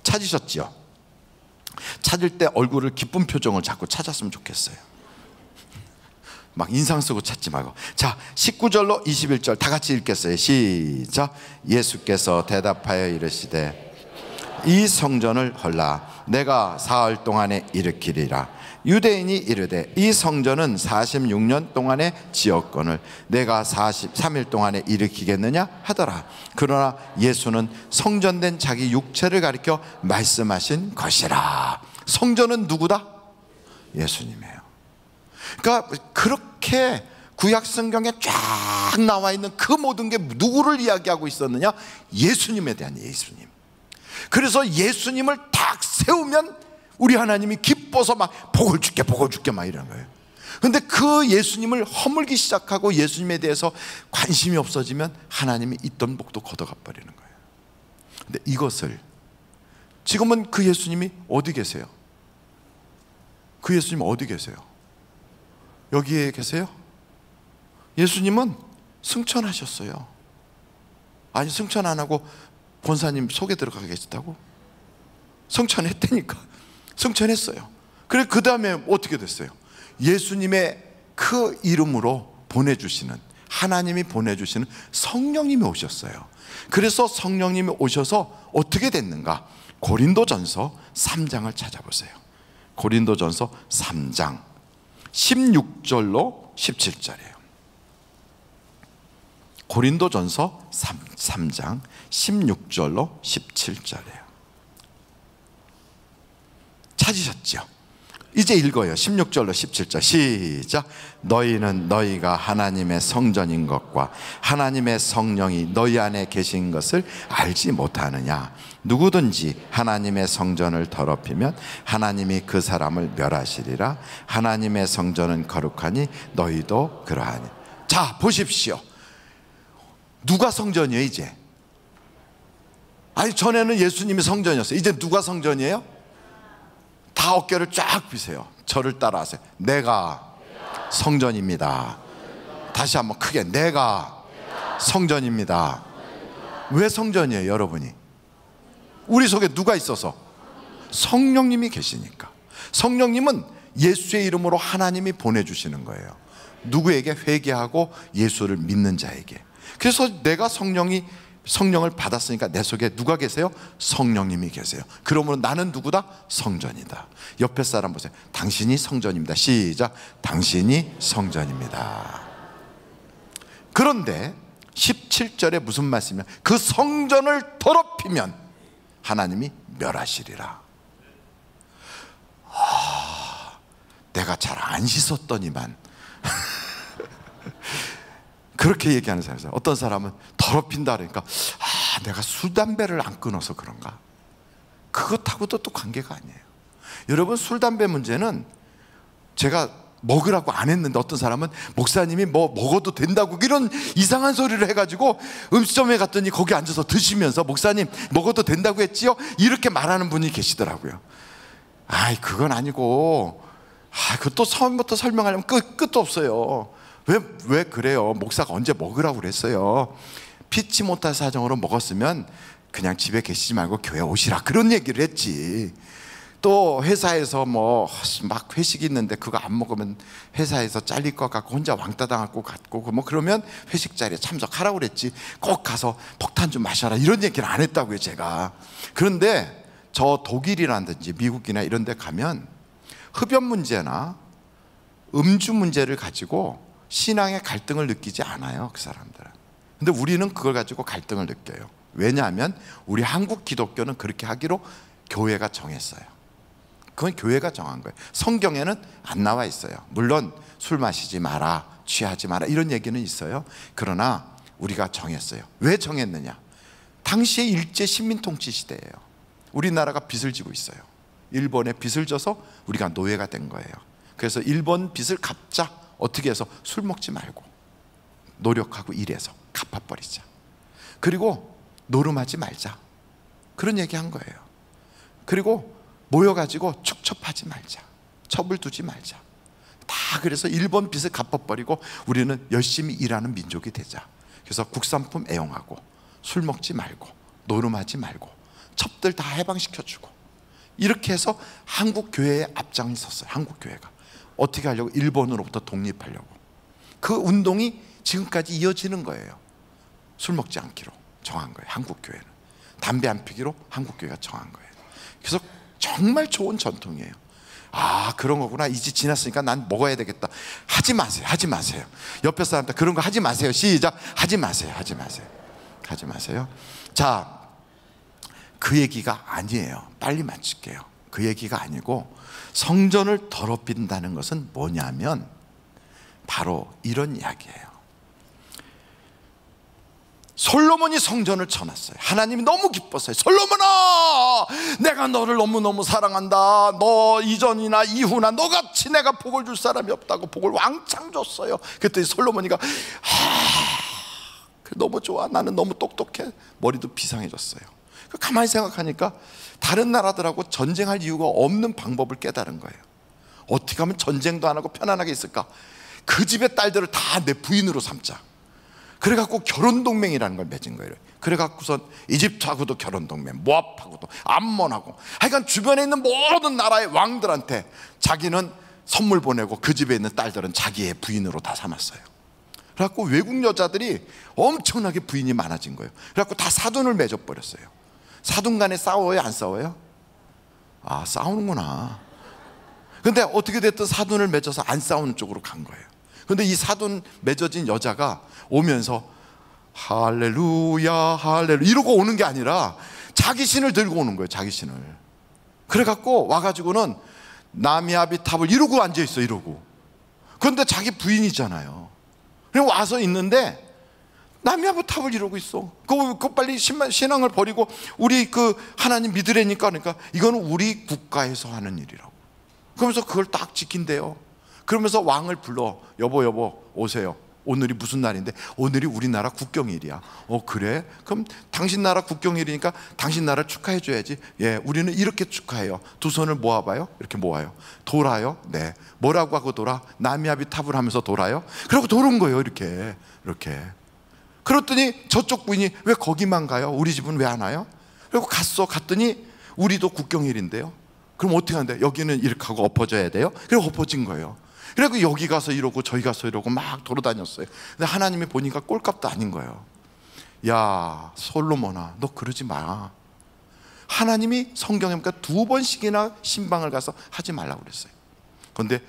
찾으셨지요? 찾을 때 얼굴을 기쁜 표정을 자꾸 찾았으면 좋겠어요. 막 인상 쓰고 찾지 말고. 자, 19절로 21절 다 같이 읽겠어요. 시작. 예수께서 대답하여 이르시되 이 성전을 헐라 내가 사흘 동안에 일으키리라. 유대인이 이르되 이 성전은 46년 동안에 지었거늘 내가 43일 동안에 일으키겠느냐 하더라. 그러나 예수는 성전된 자기 육체를 가리켜 말씀하신 것이라. 성전은 누구다? 예수님이에요. 그러니까 그렇게 구약 성경에 쫙 나와 있는 그 모든 게 누구를 이야기하고 있었느냐? 예수님에 대한 예수님. 그래서 예수님을 딱 세우면 우리 하나님이 기뻐서 막 복을 줄게 복을 줄게 막 이러는 거예요. 그런데 그 예수님을 허물기 시작하고 예수님에 대해서 관심이 없어지면 하나님이 있던 복도 걷어가 버리는 거예요. 근데 이것을 지금은 그 예수님이 어디 계세요? 그 예수님 어디 계세요? 여기에 계세요? 예수님은 승천하셨어요. 아니 승천 안 하고 권사님 속에 들어가 계셨다고? 승천했다니까. 승천했어요. 그래 그 다음에 어떻게 됐어요? 예수님의 그 이름으로 보내주시는, 하나님이 보내주시는 성령님이 오셨어요. 그래서 성령님이 오셔서 어떻게 됐는가? 고린도전서 3장을 찾아보세요. 고린도전서 3장 16절로 17절이에요. 고린도전서 3장 16절로 17절이에요. 찾으셨죠? 이제 읽어요. 16절로 17절 시작. 너희는 너희가 하나님의 성전인 것과 하나님의 성령이 너희 안에 계신 것을 알지 못하느냐? 누구든지 하나님의 성전을 더럽히면 하나님이 그 사람을 멸하시리라. 하나님의 성전은 거룩하니 너희도 그러하니. 자 보십시오. 누가 성전이에요 이제? 아니 전에는 예수님이 성전이었어요. 이제 누가 성전이에요? 다 어깨를 쫙 펴세요. 저를 따라하세요. 내가 성전입니다. 다시 한번 크게 내가 성전입니다. 왜 성전이에요, 여러분이? 우리 속에 누가 있어서? 성령님이 계시니까. 성령님은 예수의 이름으로 하나님이 보내주시는 거예요. 누구에게? 회개하고 예수를 믿는 자에게. 그래서 내가 성령을 받았으니까 내 속에 누가 계세요? 성령님이 계세요. 그러므로 나는 누구다? 성전이다. 옆에 사람 보세요. 당신이 성전입니다. 시작. 당신이 성전입니다. 그런데 17절에 무슨 말씀이냐? 그 성전을 더럽히면 하나님이 멸하시리라. 내가 잘 안 씻었더니만 그렇게 얘기하는 사람이 있어요. 어떤 사람은 더럽힌다 그러니까 내가 술 담배를 안 끊어서 그런가? 그것하고도 또 관계가 아니에요. 여러분, 술 담배 문제는 제가 먹으라고 안 했는데 어떤 사람은 목사님이 뭐 먹어도 된다고 이런 이상한 소리를 해가지고 음식점에 갔더니 거기 앉아서 드시면서 목사님 먹어도 된다고 했지요? 이렇게 말하는 분이 계시더라고요. 그건 아니고 그것도 처음부터 설명하려면 끝도 없어요. 왜 그래요? 목사가 언제 먹으라고 그랬어요? 피치 못할 사정으로 먹었으면 그냥 집에 계시지 말고 교회 오시라, 그런 얘기를 했지. 또 회사에서 뭐 막 회식이 있는데 그거 안 먹으면 회사에서 잘릴 것 같고 혼자 왕따 당할 것 같고 뭐 그러면 회식 자리에 참석하라고 그랬지, 꼭 가서 폭탄 좀 마셔라 이런 얘기를 안 했다고요, 제가. 그런데 저 독일이라든지 미국이나 이런 데 가면 흡연 문제나 음주 문제를 가지고 신앙의 갈등을 느끼지 않아요, 그 사람들은. 근데 우리는 그걸 가지고 갈등을 느껴요. 왜냐하면 우리 한국 기독교는 그렇게 하기로 교회가 정했어요. 그건 교회가 정한 거예요. 성경에는 안 나와 있어요. 물론 술 마시지 마라, 취하지 마라 이런 얘기는 있어요. 그러나 우리가 정했어요. 왜 정했느냐? 당시에 일제 식민통치 시대예요. 우리나라가 빚을 지고 있어요. 일본에 빚을 져서 우리가 노예가 된 거예요. 그래서 일본 빚을 갚자. 어떻게 해서? 술 먹지 말고 노력하고 일해서 갚아버리자. 그리고 노름하지 말자, 그런 얘기 한 거예요. 그리고 모여가지고 축첩하지 말자, 첩을 두지 말자. 다 그래서 일본 빚을 갚아버리고 우리는 열심히 일하는 민족이 되자. 그래서 국산품 애용하고 술 먹지 말고 노름하지 말고 첩들 다 해방시켜주고 이렇게 해서 한국 교회에 앞장이 섰어요. 한국 교회가 어떻게 하려고? 일본으로부터 독립하려고. 그 운동이 지금까지 이어지는 거예요. 술 먹지 않기로 정한 거예요. 한국 교회는 담배 안 피기로 한국 교회가 정한 거예요. 그래서 정말 좋은 전통이에요. 그런 거구나, 이제 지났으니까 난 먹어야 되겠다. 하지 마세요. 하지 마세요. 옆에 사람들 그런 거 하지 마세요. 시작. 하지 마세요. 하지 마세요. 하지 마세요. 자, 그 얘기가 아니에요. 빨리 마칠게요. 그 얘기가 아니고, 성전을 더럽힌다는 것은 뭐냐면 바로 이런 이야기예요. 솔로몬이 성전을 쳐놨어요. 하나님이 너무 기뻤어요. 솔로몬아, 내가 너를 너무너무 사랑한다. 너 이전이나 이후나 너같이 내가 복을 줄 사람이 없다고 복을 왕창 줬어요. 그랬더니 솔로몬이가 너무 좋아, 나는 너무 똑똑해. 머리도 비상해졌어요. 가만히 생각하니까 다른 나라들하고 전쟁할 이유가 없는 방법을 깨달은 거예요. 어떻게 하면 전쟁도 안 하고 편안하게 있을까? 그 집의 딸들을 다 내 부인으로 삼자. 그래갖고 결혼동맹이라는 걸 맺은 거예요. 그래갖고선 이집트하고도 결혼동맹, 모압하고도, 암몬하고, 하여간 주변에 있는 모든 나라의 왕들한테 자기는 선물 보내고 그 집에 있는 딸들은 자기의 부인으로 다 삼았어요. 그래갖고 외국 여자들이 엄청나게 부인이 많아진 거예요. 그래갖고 다 사돈을 맺어버렸어요. 사돈 간에 싸워요? 안 싸워요? 싸우는구나. 근데 어떻게 됐든 사돈을 맺어서 안 싸우는 쪽으로 간 거예요. 근데 이 사돈 맺어진 여자가 오면서 할렐루야 할렐루야 이러고 오는 게 아니라 자기 신을 들고 오는 거예요. 자기 신을. 그래갖고 와가지고는 나미아비 탑을 이러고 앉아있어, 이러고. 그런데 자기 부인이잖아요. 그냥 와서 있는데 나미아비 탑을 이러고 있어. 그거 빨리 신앙을 버리고 우리 그 하나님 믿으라니까. 그러니까 이거는 우리 국가에서 하는 일이라고. 그러면서 그걸 딱 지킨대요. 그러면서 왕을 불러. 여보 오세요. 오늘이 무슨 날인데? 오늘이 우리나라 국경일이야. 그래? 그럼 당신 나라 국경일이니까 당신 나라를 축하해 줘야지. 예, 우리는 이렇게 축하해요. 두 손을 모아봐요. 이렇게 모아요. 돌아요. 네. 뭐라고 하고 돌아? 나미아비 탑을 하면서 돌아요. 그러고 도는 거예요. 이렇게. 그랬더니 저쪽 부인이 왜 거기만 가요? 우리 집은 왜 안 와요? 그리고 갔더니 우리도 국경일인데요. 그럼 어떻게 하는데? 여기는 이렇게 하고 엎어져야 돼요? 그리고 엎어진 거예요. 그리고 여기 가서 이러고 저기 가서 이러고 막 돌아다녔어요. 근데 하나님이 보니까 꼴값도 아닌 거예요. 야, 솔로몬아, 너 그러지 마. 하나님이 성경에 보니까 2번씩이나 신방을 가서 하지 말라고 그랬어요. 그런데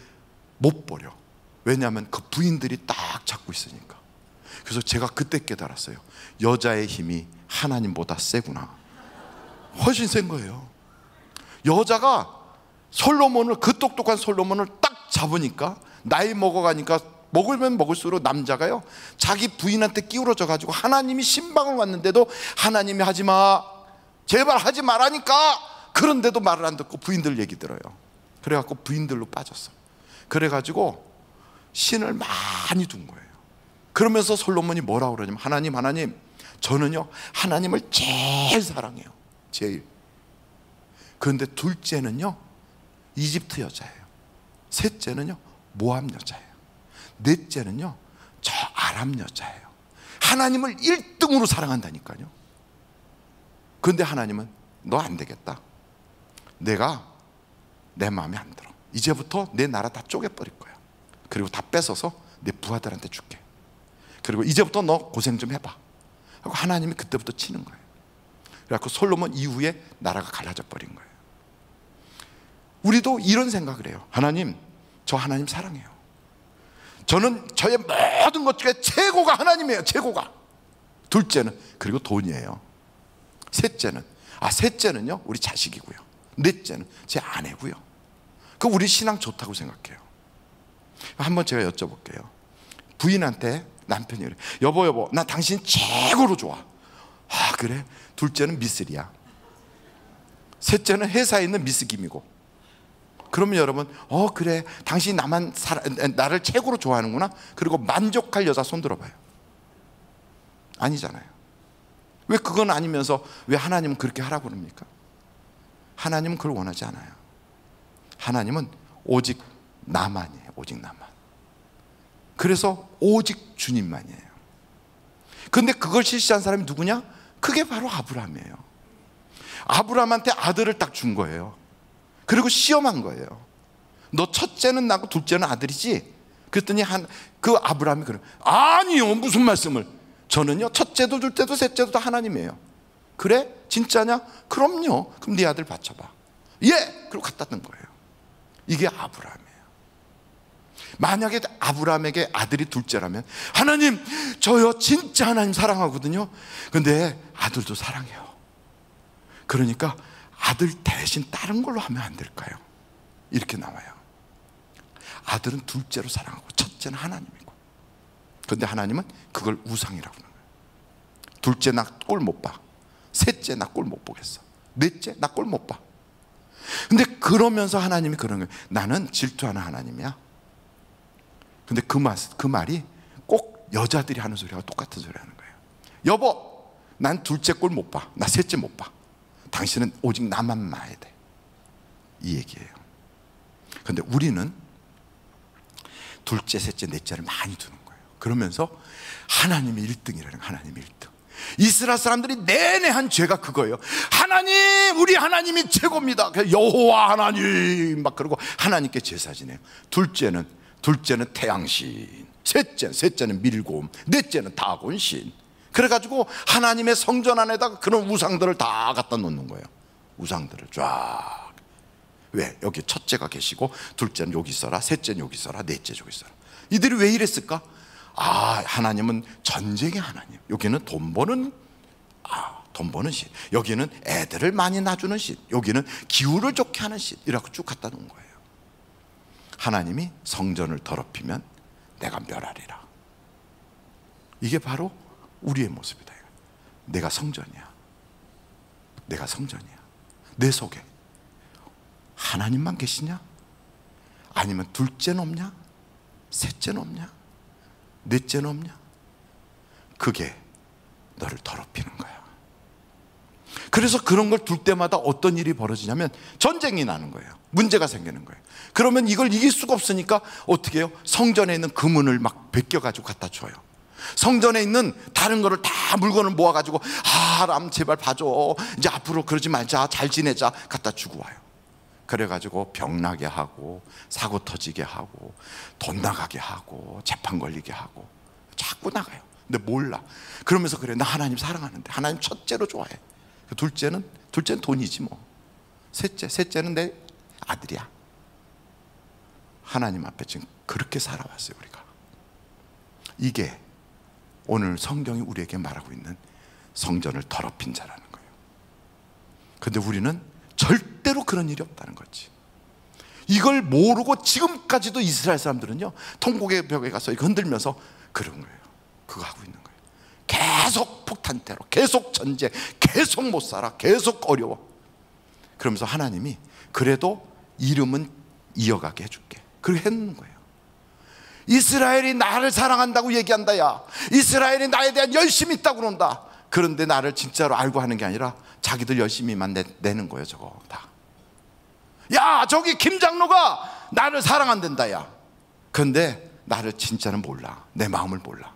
못 버려. 왜냐하면 그 부인들이 딱 잡고 있으니까. 그래서 제가 그때 깨달았어요. 여자의 힘이 하나님보다 세구나. 훨씬 센 거예요. 여자가 솔로몬을, 그 똑똑한 솔로몬을 딱 잡으니까, 나이 먹어가니까 먹으면 먹을수록 남자가요, 자기 부인한테 끼우러져 가지고 하나님이 신방을 왔는데도 하나님이 하지마, 제발 하지 말라니까, 그런데도 말을 안 듣고 부인들 얘기 들어요. 그래갖고 부인들로 빠졌어. 그래가지고 신을 많이 둔 거예요. 그러면서 솔로몬이 뭐라고 그러냐면, 하나님, 저는요 하나님을 제일 사랑해요. 제일. 그런데 둘째는요 이집트 여자예요. 셋째는요 모압 여자예요. 넷째는요 저 아람 여자예요. 하나님을 1등으로 사랑한다니까요. 그런데 하나님은 너 안 되겠다. 내가 내 마음에 안 들어. 이제부터 내 나라 다 쪼개버릴 거야. 그리고 다 뺏어서 내 부하들한테 줄게. 그리고 이제부터 너 고생 좀 해봐. 하고 하나님이 그때부터 치는 거예요. 그래서 솔로몬 이후에 나라가 갈라져 버린 거예요. 우리도 이런 생각을 해요. 하나님, 저 하나님 사랑해요. 저는 저의 모든 것 중에 최고가 하나님이에요. 최고가. 둘째는 그리고 돈이에요. 셋째는요 우리 자식이고요. 넷째는 제 아내고요. 그 우리 신앙 좋다고 생각해요. 한번 제가 여쭤볼게요. 부인한테 남편이 그래, 여보 나 당신 최고로 좋아. 아 그래? 둘째는 미스리야. 셋째는 회사에 있는 미스 김이고. 그러면 여러분, 그래 당신이 나를 최고로 좋아하는구나. 그리고 만족할 여자 손 들어봐요. 아니잖아요. 왜 그건 아니면서 왜 하나님은 그렇게 하라고 그럽니까? 하나님은 그걸 원하지 않아요. 하나님은 오직 나만이에요. 오직 나만. 그래서 오직 주님만이에요. 그런데 그걸 실시한 사람이 누구냐? 그게 바로 아브라함이에요. 아브라함한테 아들을 딱 준 거예요. 그리고 시험한 거예요. 너 첫째는 나고 둘째는 아들이지? 그랬더니 그 아브라함이 그래, 아니요 무슨 말씀을, 저는요 첫째도 둘째도 셋째도 다 하나님이에요. 그래? 진짜냐? 그럼요. 그럼 네 아들 바쳐봐. 예! 그리고 갖다 둔 거예요. 이게 아브라함이에요. 만약에 아브라함에게 아들이 둘째라면, 하나님 저요 진짜 하나님 사랑하거든요. 근데 아들도 사랑해요. 그러니까 아들 대신 다른 걸로 하면 안 될까요? 이렇게 나와요. 아들은 둘째로 사랑하고 첫째는 하나님이고. 그런데 하나님은 그걸 우상이라고 하는 거예요. 둘째 나 꼴 못 봐. 셋째 나 꼴 못 보겠어. 넷째 나 꼴 못 봐. 근데 그러면서 하나님이 그런 거예요. 나는 질투하는 하나님이야. 근데 그 말이 꼭 여자들이 하는 소리하고 똑같은 소리 하는 거예요. 여보, 난 둘째 꼴 못 봐. 나 셋째 못 봐. 당신은 오직 나만 봐야 돼. 이 얘기예요. 그런데 우리는 둘째, 셋째, 넷째를 많이 두는 거예요. 그러면서 하나님이 1등이라는 거예요. 하나님이 1등. 이스라엘 사람들이 내내 한 죄가 그거예요. 하나님, 우리 하나님이 최고입니다. 여호와 하나님 막 그러고 하나님께 제사 지내요. 둘째는 태양신, 셋째는 밀곰, 넷째는 다곤신. 그래가지고 하나님의 성전 안에다가 그런 우상들을 다 갖다 놓는 거예요. 우상들을 쫙. 왜? 여기 첫째가 계시고 둘째는 여기 있어라, 셋째는 여기 있어라, 넷째 여기 있어라. 이들이 왜 이랬을까? 하나님은 전쟁의 하나님. 여기는 돈 버는 신. 여기는 애들을 많이 낳아주는 신. 여기는 기후를 좋게 하는 신. 이라고 쭉 갖다 놓은 거예요. 하나님이 성전을 더럽히면 내가 멸하리라. 이게 바로 우리의 모습이다. 내가 성전이야. 내 속에 하나님만 계시냐? 아니면 둘째는 없냐? 셋째는 없냐? 넷째는 없냐? 그게 너를 더럽히는 거야. 그래서 그런 걸 둘 때마다 어떤 일이 벌어지냐면 전쟁이 나는 거예요. 문제가 생기는 거예요. 그러면 이걸 이길 수가 없으니까 어떻게 해요? 성전에 있는 금은을 막 베껴가지고 갖다 줘요. 성전에 있는 다른 거를 다 물건을 모아가지고 람 제발 봐줘, 이제 앞으로 그러지 말자, 잘 지내자 갖다 주고 와요. 그래가지고 병 나게 하고 사고 터지게 하고 돈 나가게 하고 재판 걸리게 하고 자꾸 나가요. 근데 몰라. 그러면서 그래, 나 하나님 사랑하는데. 하나님 첫째로 좋아해. 둘째는 돈이지 뭐. 셋째는 내 아들이야. 하나님 앞에 지금 그렇게 살아왔어요, 우리가. 이게 오늘 성경이 우리에게 말하고 있는 성전을 더럽힌 자라는 거예요. 근데 우리는 절대로 그런 일이 없다는 거지. 이걸 모르고 지금까지도 이스라엘 사람들은요, 통곡의 벽에 가서 이거 흔들면서 그런 거예요. 그거 하고 있는 거예요. 계속 폭탄 테러, 계속 전쟁, 계속 못 살아, 계속 어려워. 그러면서 하나님이 그래도 이름은 이어가게 해줄게, 그렇게 해놓는 거예요. 이스라엘이 나를 사랑한다고 얘기한다. 야, 이스라엘이 나에 대한 열심이 있다고 그런다. 그런데 나를 진짜로 알고 하는 게 아니라 자기들 열심히만 내는 거예요. 저거 다. 야, 저기 김 장로가 나를 사랑한단다. 야, 그런데 나를 진짜는 몰라. 내 마음을 몰라.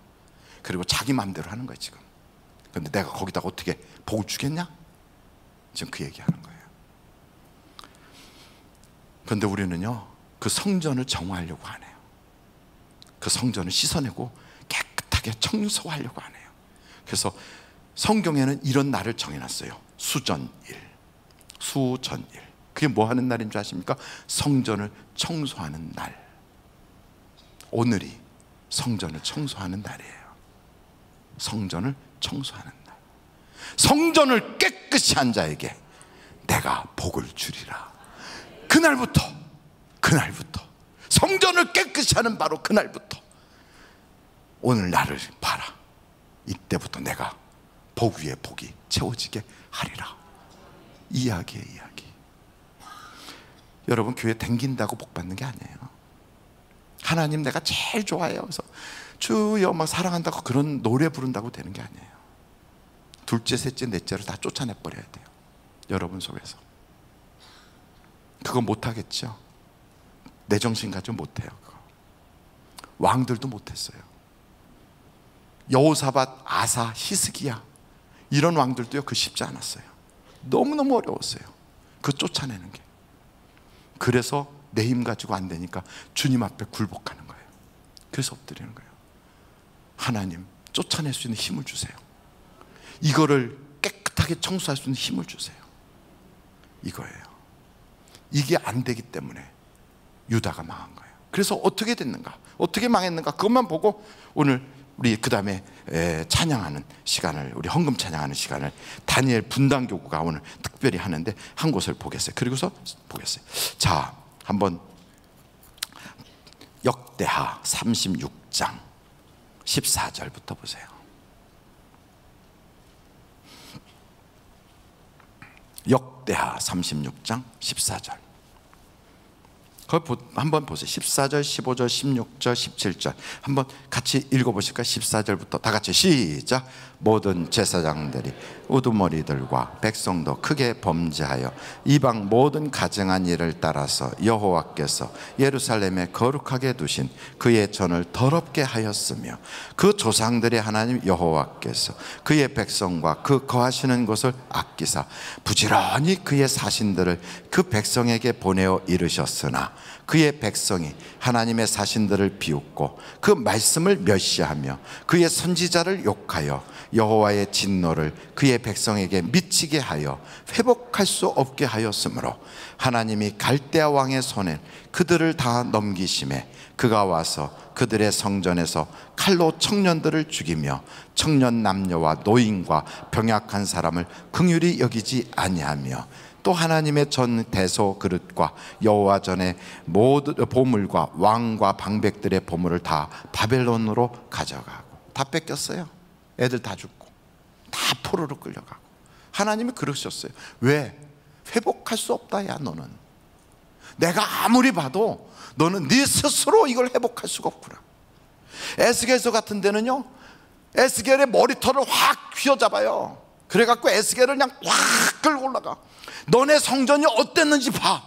그리고 자기 마음대로 하는 거예요 지금. 그런데 내가 거기다가 어떻게 복을 주겠냐? 지금 그 얘기하는 거예요. 그런데 우리는요, 그 성전을 정화하려고 안 해요. 그 성전을 씻어내고 깨끗하게 청소하려고 안 해요. 그래서 성경에는 이런 날을 정해놨어요. 수전일. 그게 뭐 하는 날인 줄 아십니까? 성전을 청소하는 날. 오늘이 성전을 청소하는 날이에요. 성전을 청소하는 날. 성전을 깨끗이 한 자에게 내가 복을 주리라. 그날부터 성전을 깨끗이 하는 바로 그날부터 오늘 나를 봐라. 이때부터 내가 복 위에 복이 채워지게 하리라. 이야기의 이야기. 여러분, 교회 댕긴다고 복 받는 게 아니에요. 하나님 내가 제일 좋아해요, 그래서 주여 막 사랑한다고 그런 노래 부른다고 되는 게 아니에요. 둘째, 셋째, 넷째를 다 쫓아내버려야 돼요, 여러분 속에서. 그거 못하겠죠? 내 정신 가지고 못해요. 그거 왕들도 못했어요. 여호사밧, 아사, 히스기야, 이런 왕들도요, 그 쉽지 않았어요. 너무너무 어려웠어요, 그 쫓아내는 게. 그래서 내 힘 가지고 안 되니까 주님 앞에 굴복하는 거예요. 그래서 엎드리는 거예요. 하나님, 쫓아낼 수 있는 힘을 주세요. 이거를 깨끗하게 청소할 수 있는 힘을 주세요. 이거예요. 이게 안 되기 때문에 유다가 망한 거예요. 그래서 어떻게 됐는가, 어떻게 망했는가, 그것만 보고 오늘 우리 그 다음에 찬양하는 시간을, 우리 헌금 찬양하는 시간을 다니엘 분당교구가 오늘 특별히 하는데 한 곳을 보겠어요. 그리고서 보겠어요. 자, 한번 역대하 36장 14절부터 보세요. 역대하 36장 14절. 한번 보세요. 14절, 15절, 16절, 17절 한번 같이 읽어보실까요? 14절부터 다 같이 시작. 모든 제사장들이 우두머리들과 백성도 크게 범죄하여 이방 모든 가증한 일을 따라서 여호와께서 예루살렘에 거룩하게 두신 그의 전을 더럽게 하였으며 그 조상들의 하나님 여호와께서 그의 백성과 그 거하시는 곳을 아끼사 부지런히 그의 사신들을 그 백성에게 보내어 이르셨으나 그의 백성이 하나님의 사신들을 비웃고 그 말씀을 멸시하며 그의 선지자를 욕하여 여호와의 진노를 그의 백성에게 미치게 하여 회복할 수 없게 하였으므로 하나님이 갈대아 왕의 손에 그들을 다 넘기심에 그가 와서 그들의 성전에서 칼로 청년들을 죽이며 청년 남녀와 노인과 병약한 사람을 긍휼히 여기지 아니하며 또 하나님의 전 대소 그릇과 여호와 전의 모든 보물과 왕과 방백들의 보물을 다 바벨론으로 가져가고, 다 뺏겼어요. 애들 다 죽고 다 포로로 끌려가고. 하나님이 그러셨어요. 왜? 회복할 수 없다. 야, 너는 내가 아무리 봐도 너는 네 스스로 이걸 회복할 수가 없구나. 에스겔서 같은 데는요, 에스겔의 머리털을 확 휘어잡아요. 그래갖고 에스겔을 그냥 확 끌고 올라가. 너네 성전이 어땠는지 봐.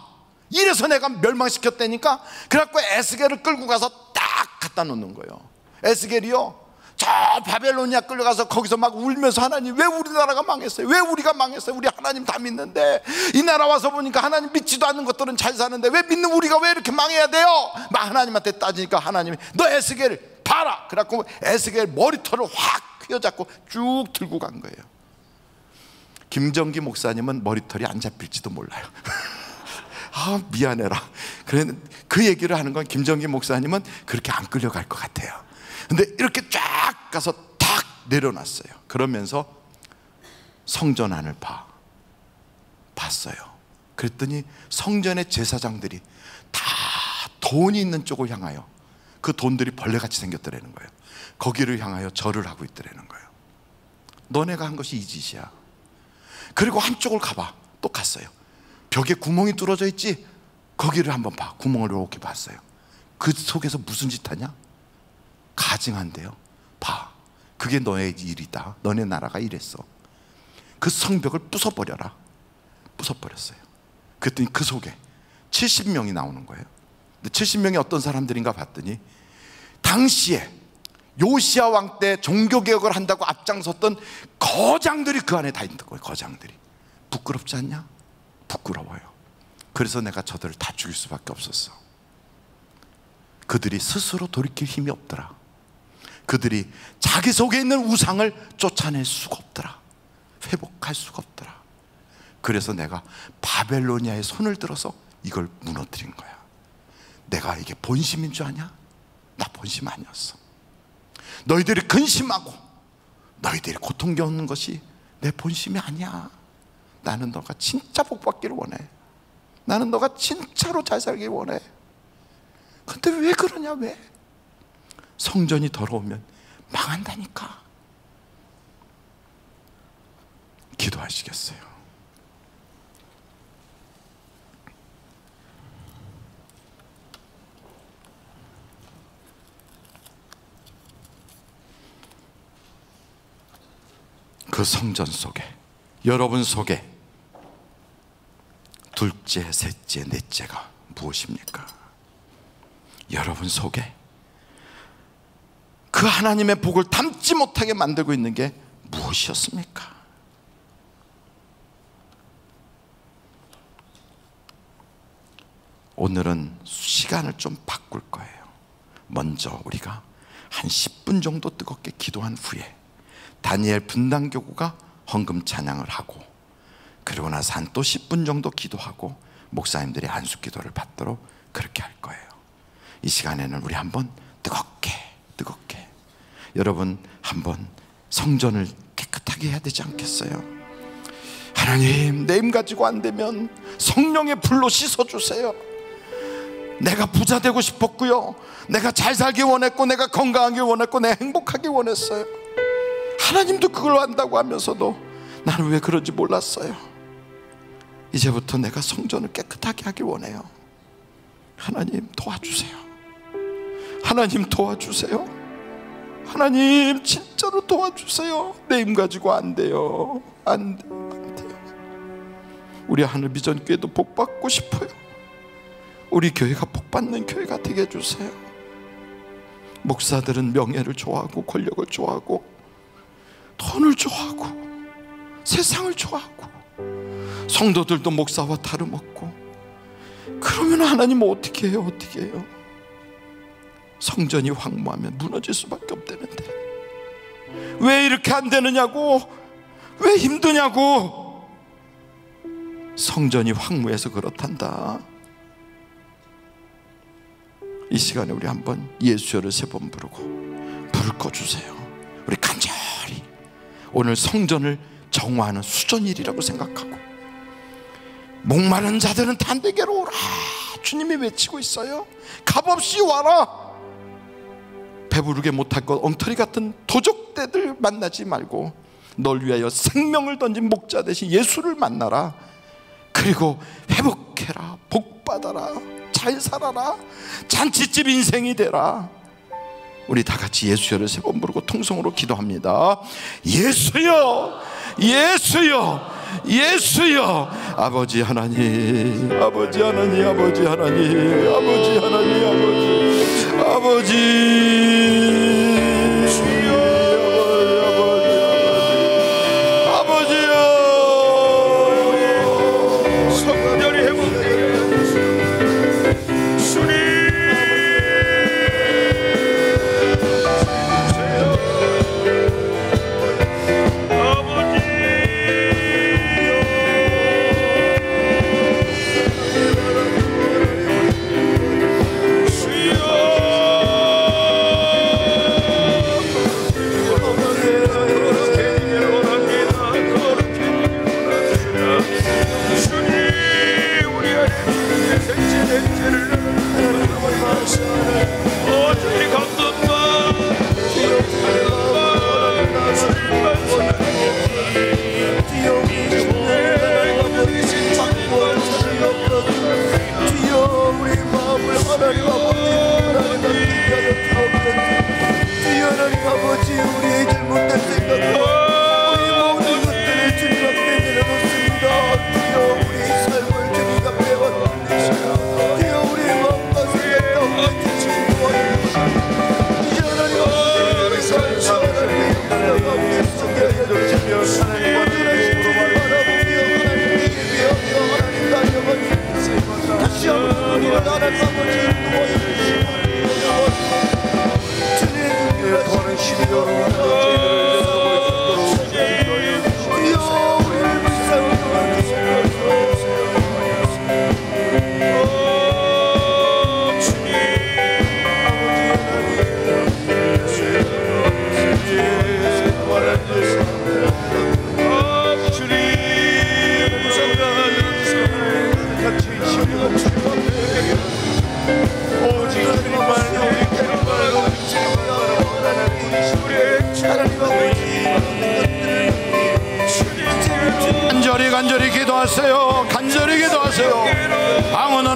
이래서 내가 멸망시켰다니까. 그래갖고 에스겔을 끌고 가서 딱 갖다 놓는 거예요. 에스겔이요, 저 저 바벨로니아 끌려가서 거기서 막 울면서 하나님 왜 우리나라가 망했어요? 왜 우리가 망했어요? 우리 하나님 다 믿는데 이 나라 와서 보니까 하나님 믿지도 않는 것들은 잘 사는데 왜 믿는 우리가 왜 이렇게 망해야 돼요? 막 하나님한테 따지니까 하나님이 너 에스겔 봐라. 그래갖고 에스겔 머리털을 확 휘어잡고 쭉 들고 간 거예요. 김정기 목사님은 머리털이 안 잡힐지도 몰라요. 아 미안해라. 그래 그 얘기를 하는 건 김정기 목사님은 그렇게 안 끌려갈 것 같아요. 근데 이렇게 쫙 가서 탁 내려놨어요. 그러면서 성전 안을 봤어요. 그랬더니 성전의 제사장들이 다 돈이 있는 쪽을 향하여 그 돈들이 벌레같이 생겼더라는 거예요. 거기를 향하여 절을 하고 있더라는 거예요. 너네가 한 것이 이 짓이야. 그리고 한쪽을 가봐. 또 갔어요. 벽에 구멍이 뚫어져 있지? 거기를 한번 봐. 구멍을 이렇게 봤어요. 그 속에서 무슨 짓 하냐? 가증한대요. 봐. 그게 너의 일이다. 너네 나라가 이랬어. 그 성벽을 부숴버려라. 부숴버렸어요. 그랬더니 그 속에 70명이 나오는 거예요. 근데 70명이 어떤 사람들인가 봤더니 당시에 요시야 왕 때 종교개혁을 한다고 앞장섰던 거장들이 그 안에 다 있는 거예요. 거장들이. 부끄럽지 않냐? 부끄러워요. 그래서 내가 저들을 다 죽일 수밖에 없었어. 그들이 스스로 돌이킬 힘이 없더라. 그들이 자기 속에 있는 우상을 쫓아낼 수가 없더라. 회복할 수가 없더라. 그래서 내가 바벨로니아의 손을 들어서 이걸 무너뜨린 거야. 내가 이게 본심인 줄 아냐? 나 본심 아니었어. 너희들이 근심하고 너희들이 고통 겪는 것이 내 본심이 아니야. 나는 너가 진짜 복받기를 원해. 나는 너가 진짜로 잘 살길 원해. 근데 왜 그러냐? 왜? 성전이 더러우면 망한다니까. 기도하시겠어요? 그 성전 속에, 여러분 속에 둘째, 셋째, 넷째가 무엇입니까? 여러분 속에 그 하나님의 복을 담지 못하게 만들고 있는 게 무엇이었습니까? 오늘은 시간을 좀 바꿀 거예요. 먼저 우리가 한 10분 정도 뜨겁게 기도한 후에 다니엘 분당교구가 헌금 찬양을 하고, 그리고 나서 한 또 10분 정도 기도하고 목사님들이 안수 기도를 받도록 그렇게 할 거예요. 이 시간에는 우리 한번 뜨겁게 여러분 한번 성전을 깨끗하게 해야 되지 않겠어요? 하나님, 내 힘 가지고 안 되면 성령의 불로 씻어주세요. 내가 부자 되고 싶었고요, 내가 잘 살기 원했고, 내가 건강하기 원했고, 내가 행복하기 원했어요. 하나님도 그걸 한다고 하면서도 나는 왜 그런지 몰랐어요. 이제부터 내가 성전을 깨끗하게 하길 원해요. 하나님 도와주세요. 하나님 도와주세요. 하나님 진짜로 도와주세요. 내 힘 가지고 안 돼요. 안 돼요. 우리 하늘비전교회도 복 받고 싶어요. 우리 교회가 복 받는 교회가 되게 해주세요. 목사들은 명예를 좋아하고 권력을 좋아하고 돈을 좋아하고 세상을 좋아하고, 성도들도 목사와 다름없고, 그러면 하나님 어떻게 해요? 어떻게 해요? 성전이 황무하면 무너질 수밖에 없다는데 왜 이렇게 안 되느냐고, 왜 힘드냐고. 성전이 황무해서 그렇단다. 이 시간에 우리 한번 예수여를 3번 부르고 불을 꺼주세요. 우리 간절히 오늘 성전을 정화하는 수전일이라고 생각하고, 목마른 자들은 다 내게로 오라 주님이 외치고 있어요. 값없이 와라. 배부르게 못할 것 엉터리 같은 도적대들 만나지 말고 널 위하여 생명을 던진 목자 대신 예수를 만나라. 그리고 회복해라. 복받아라. 잘 살아라. 잔치집 인생이 되라. 우리 다 같이 예수여를 3번 부르고 통성으로 기도합니다. 예수여, 예수여, 예수여. 아버지 하나님, 아버지 하나님, 아버지 하나님, 아버지 하나님, 아버지 주여.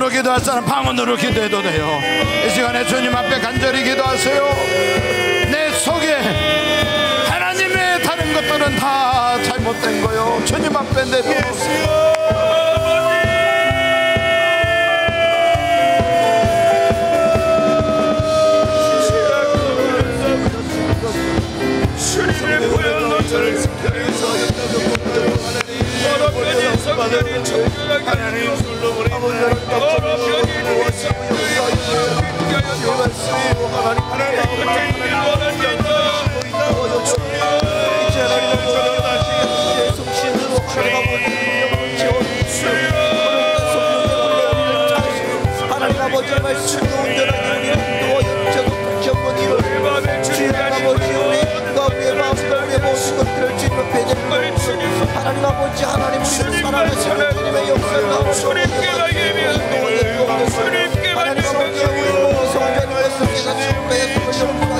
입으로 기도할 사람 방언으로 기도해도 돼요. 이 시간에 주님 앞에 간절히 기도하세요. 내 속에 하나님의 다른 것들은 다 잘못된 거요. 주님 앞에 내려놓으세요. 주님의 보혈로 저를 지켜주소. 더럽혀진 성전이 청결하게 하소서. 더럽혀진 우리 성전이 하나님 그때의 원한 하나님 아버지의 말씀도 온전하게 우리를 도와 영적으로 극혐은 이루어 주님 아버지 우리의 힘과 우리의 마음과 우리의 모든 것들을 주님 앞에 내려놓고 하나님 아버지 하나님 우리를 사랑하시는 주님의 역사를 하나님 아버지 우리 몸이 성전인 것을 깨닫고 주님의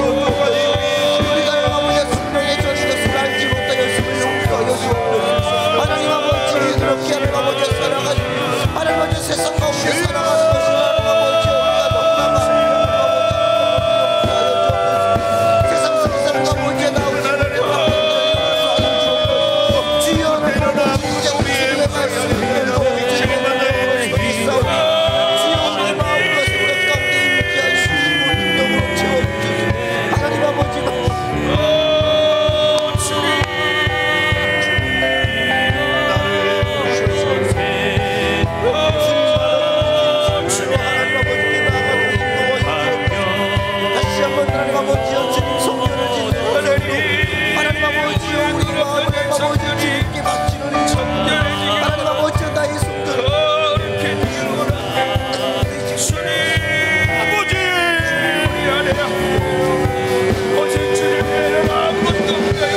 우리가 아버지의 순명의 전인 것을 알지 못하였음을 용서하여 주옵소서. 하나님 아버지 그렇게 하나님 아버지 살아가시고 하나님 아버지 세상 가운데 살아가는 것이 하나님 아버지 우리가 너무나 세상 속에 사는 아버지의 나오는 주여 하나님 아버지 이제 우리 주님의 말씀을 주여 우리의 마음과 생각 가운데 있게 하시고 능력으로 채워주시고 하나님 아버지 다시 한번 하나님 아버지 주님 성전을 짓는 하나님 아버지 우리 마음을 아버지 주님께 바치는 하나님 아버지 나의 성전 아버지 우리 안에 오직 주님의 아무것도 없어요.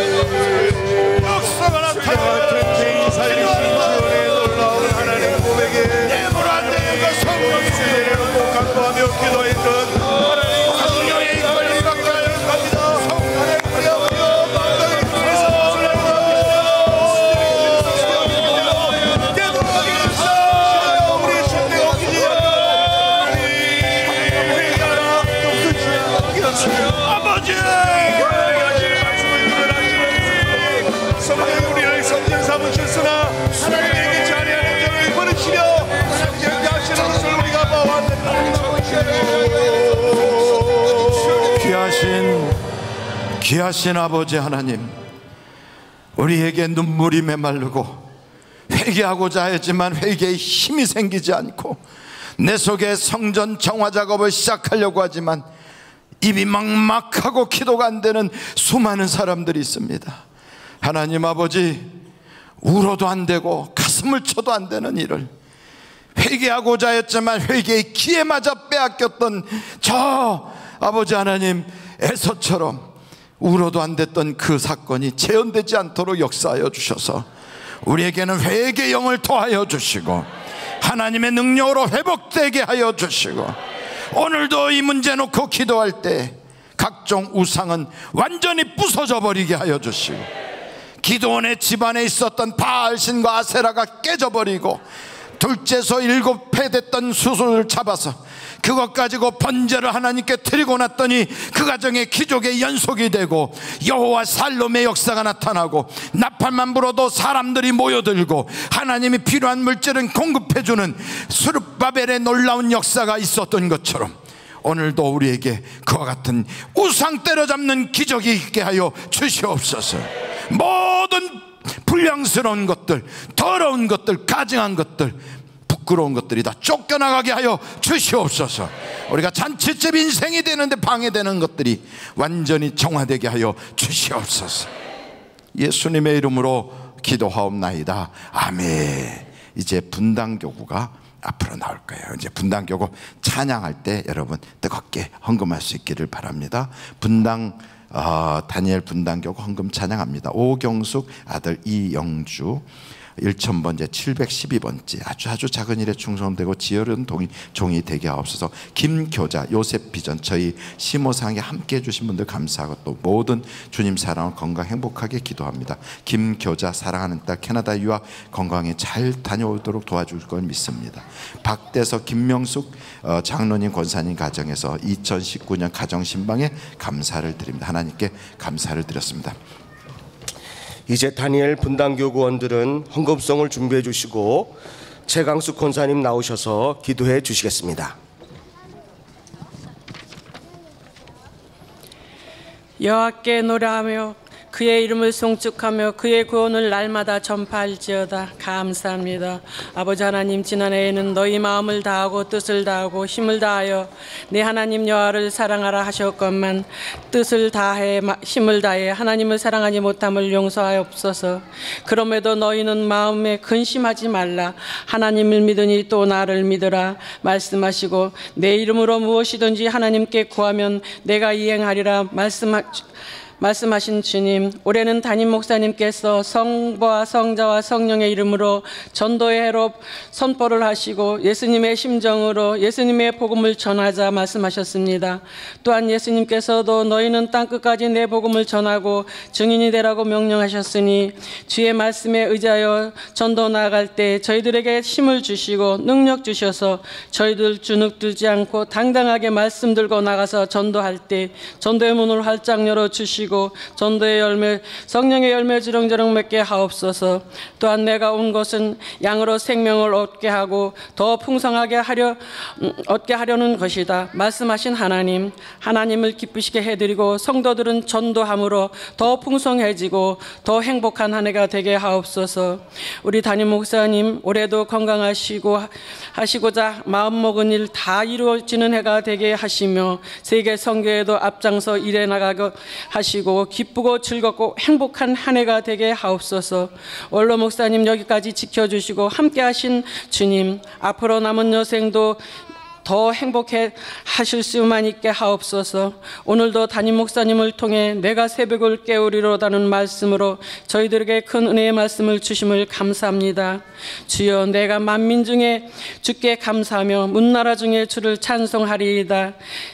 역사가 나타나는 살리신 주의 놀라운 하나님 고백에 내물 안 되는 것 성령 주의를 간구하며 기도했던 하나님 성령의 이끌림 가까이 갑니다. 성령의 구하여 마땅히 주셔서 되돌아가게 하소서. 우리 신대 오기지 아버지 성령이 우리를 성전 삼으셨으나 하나님에게 자리하는 자를 버리시려 성전케 하시는 것을 우리가 봐왔느니라. 귀하신 아버지 하나님, 우리에게 눈물이 메마르고 회개하고자 했지만 회개에 힘이 생기지 않고 내 속에 성전 정화 작업을 시작하려고 하지만 입이 막막하고 기도가 안 되는 수많은 사람들이 있습니다. 하나님 아버지, 울어도 안 되고 가슴을 쳐도 안 되는 일을 회개하고자 했지만 회개의 기회마저 빼앗겼던 저 아버지 하나님 에서처럼 울어도 안 됐던 그 사건이 재현되지 않도록 역사하여 주셔서 우리에게는 회개의 영을 더하여 주시고 하나님의 능력으로 회복되게 하여 주시고 오늘도 이 문제 놓고 기도할 때 각종 우상은 완전히 부서져 버리게 하여 주시고 기드온의 집안에 있었던 바알신과 아세라가 깨져버리고 둘째서 7회 됐던 수순을 잡아서 그것 가지고 번제를 하나님께 드리고 났더니 그 가정에 기적의 연속이 되고 여호와 살롬의 역사가 나타나고 나팔만 불어도 사람들이 모여들고 하나님이 필요한 물질은 공급해주는 스룹바벨의 놀라운 역사가 있었던 것처럼 오늘도 우리에게 그와 같은 우상 때려잡는 기적이 있게 하여 주시옵소서. 모든 불량스러운 것들, 더러운 것들, 가증한 것들, 부끄러운 것들이 다 쫓겨나가게 하여 주시옵소서. 우리가 잔치집 인생이 되는데 방해되는 것들이 완전히 정화되게 하여 주시옵소서. 예수님의 이름으로 기도하옵나이다. 아멘. 이제 분당교구가 앞으로 나올 거예요. 이제 분당교구 찬양할 때 여러분 뜨겁게 헌금할 수 있기를 바랍니다. 다니엘 분당교구 헌금 찬양합니다. 오경숙 아들 이영주 1000번째 712번째 아주 작은 일에 충성되고 지혜로운 종이 되게 하옵소서. 김교자 요셉 비전 저희 시모상에 함께 해주신 분들 감사하고 또 모든 주님 사랑을 건강 행복하게 기도합니다. 김교자 사랑하는 딸 캐나다 유학 건강히 잘 다녀오도록 도와줄 걸 믿습니다. 박대석 김명숙 장로님 권사님 가정에서 2019년 가정신방에 감사를 드립니다. 하나님께 감사를 드렸습니다. 이제 다니엘 분당교구원들은 헌금송을 준비해 주시고 최강숙 권사님 나오셔서 기도해 주시겠습니다. 여호와께 노래하며 그의 이름을 송축하며 그의 구원을 날마다 전파할지어다. 감사합니다. 아버지 하나님, 지난해에는 너희 마음을 다하고 뜻을 다하고 힘을 다하여 내 하나님 여호와를 사랑하라 하셨건만 뜻을 다해 힘을 다해 하나님을 사랑하지 못함을 용서하옵소서. 그럼에도 너희는 마음에 근심하지 말라. 하나님을 믿으니 또 나를 믿으라 말씀하시고 내 이름으로 무엇이든지 하나님께 구하면 내가 이행하리라 말씀하신 주님, 올해는 담임 목사님께서 성부와 성자와 성령의 이름으로 전도의 해로 선포를 하시고 예수님의 심정으로 예수님의 복음을 전하자 말씀하셨습니다. 또한 예수님께서도 너희는 땅끝까지 내 복음을 전하고 증인이 되라고 명령하셨으니 주의 말씀에 의지하여 전도 나아갈 때 저희들에게 힘을 주시고 능력 주셔서 저희들 주눅들지 않고 당당하게 말씀 들고 나가서 전도할 때 전도의 문을 활짝 열어주시고 전도의 열매 성령의 열매 주렁주렁 맺게 하옵소서. 또한 내가 온 것은 양으로 생명을 얻게 하고 더 풍성하게 얻게 하려는 것이다 말씀하신 하나님, 하나님을 기쁘시게 해드리고 성도들은 전도함으로 더 풍성해지고 더 행복한 한 해가 되게 하옵소서. 우리 담임 목사님 올해도 하시고자 마음먹은 일 다 이루어지는 해가 되게 하시며 세계 선교에도 앞장서 일해 나가게 하시고 기쁘고 즐겁고 행복한 한 해가 되게 하옵소서. 원로 목사님 여기까지 지켜주시고 함께 하신 주님, 앞으로 남은 여생도 더 행복해 하실 수만 있게 하옵소서. 오늘도 담임 목사님을 통해 내가 새벽을 깨우리로다는 말씀으로 저희들에게 큰 은혜의 말씀을 주심을 감사합니다. 주여, 내가 만민 중에 주께 감사하며 문나라 중에 주를 찬송하리이다.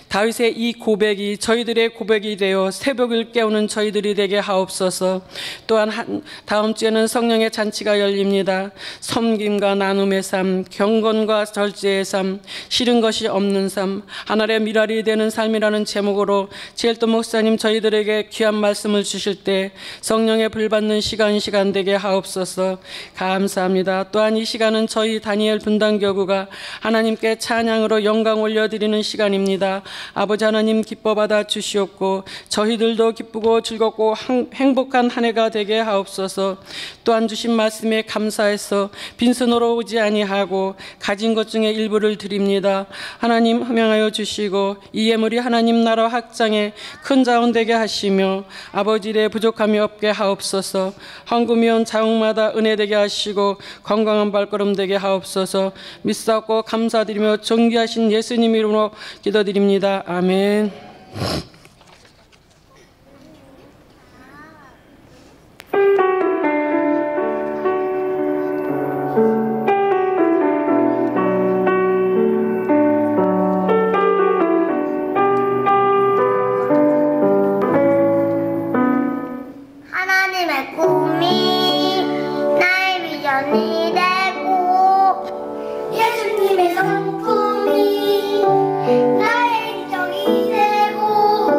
다윗의 이 고백이 저희들의 고백이 되어 새벽을 깨우는 저희들이 되게 하옵소서. 또한 다음 주에는 성령의 잔치가 열립니다. 섬김과 나눔의 삶, 경건과 절제의 삶, 싫은 것이 없는 삶, 하늘의 미랄이 되는 삶이라는 제목으로 제일도 목사님 저희들에게 귀한 말씀을 주실 때 성령의 불 받는 시간 되게 하옵소서. 감사합니다. 또한 이 시간은 저희 다니엘 분당교구가 하나님께 찬양으로 영광 올려드리는 시간입니다. 아버지 하나님 기뻐 받아 주시옵고 저희들도 기쁘고 즐겁고 행복한 한 해가 되게 하옵소서. 또한 주신 말씀에 감사해서 빈손으로 오지 아니하고 가진 것 중에 일부를 드립니다. 하나님 허명하여 주시고 이 예물이 하나님 나라 확장에 큰 자원 되게 하시며 아버지 일에 부족함이 없게 하옵소서. 헌금이온 자웅마다 은혜 되게 하시고 건강한 발걸음 되게 하옵소서. 믿사옵고 감사드리며 존귀하신 예수님 이름으로 기도드립니다. 아멘. 하나님의 꿈이 나의 비전이 되고 예수님의 성품이 나의 인정이 되고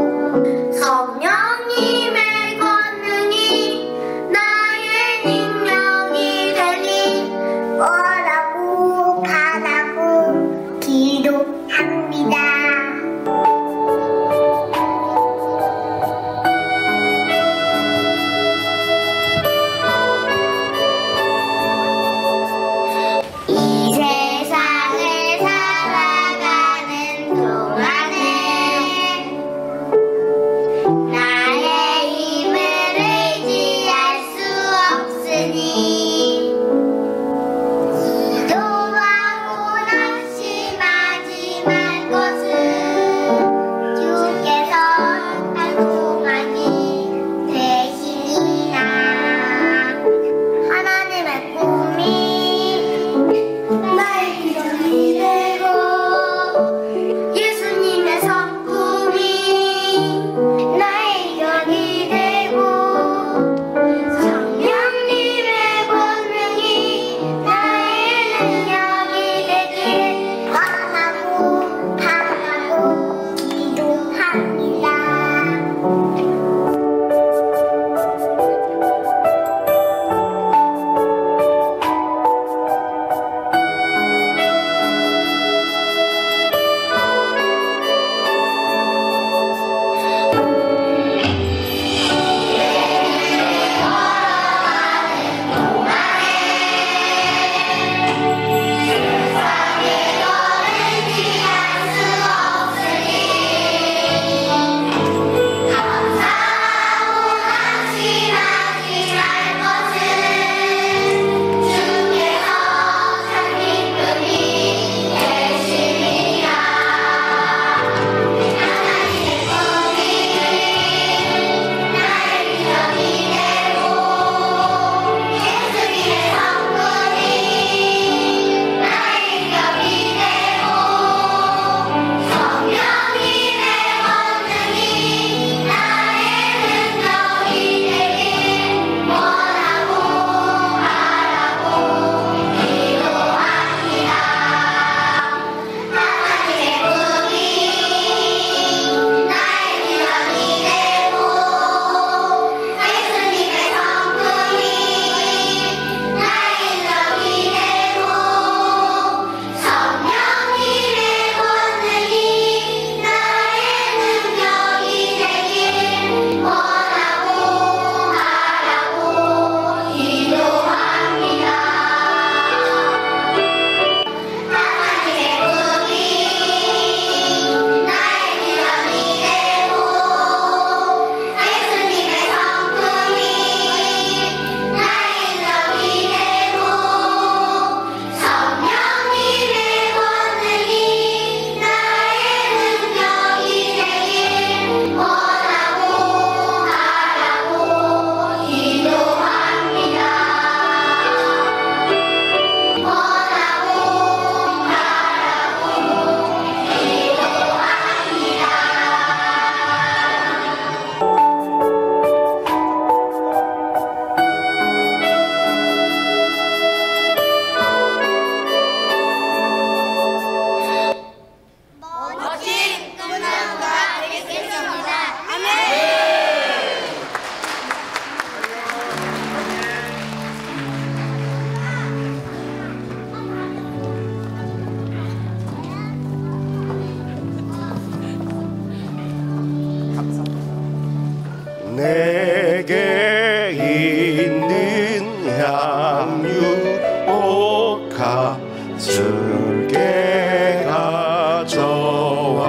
주께 가져와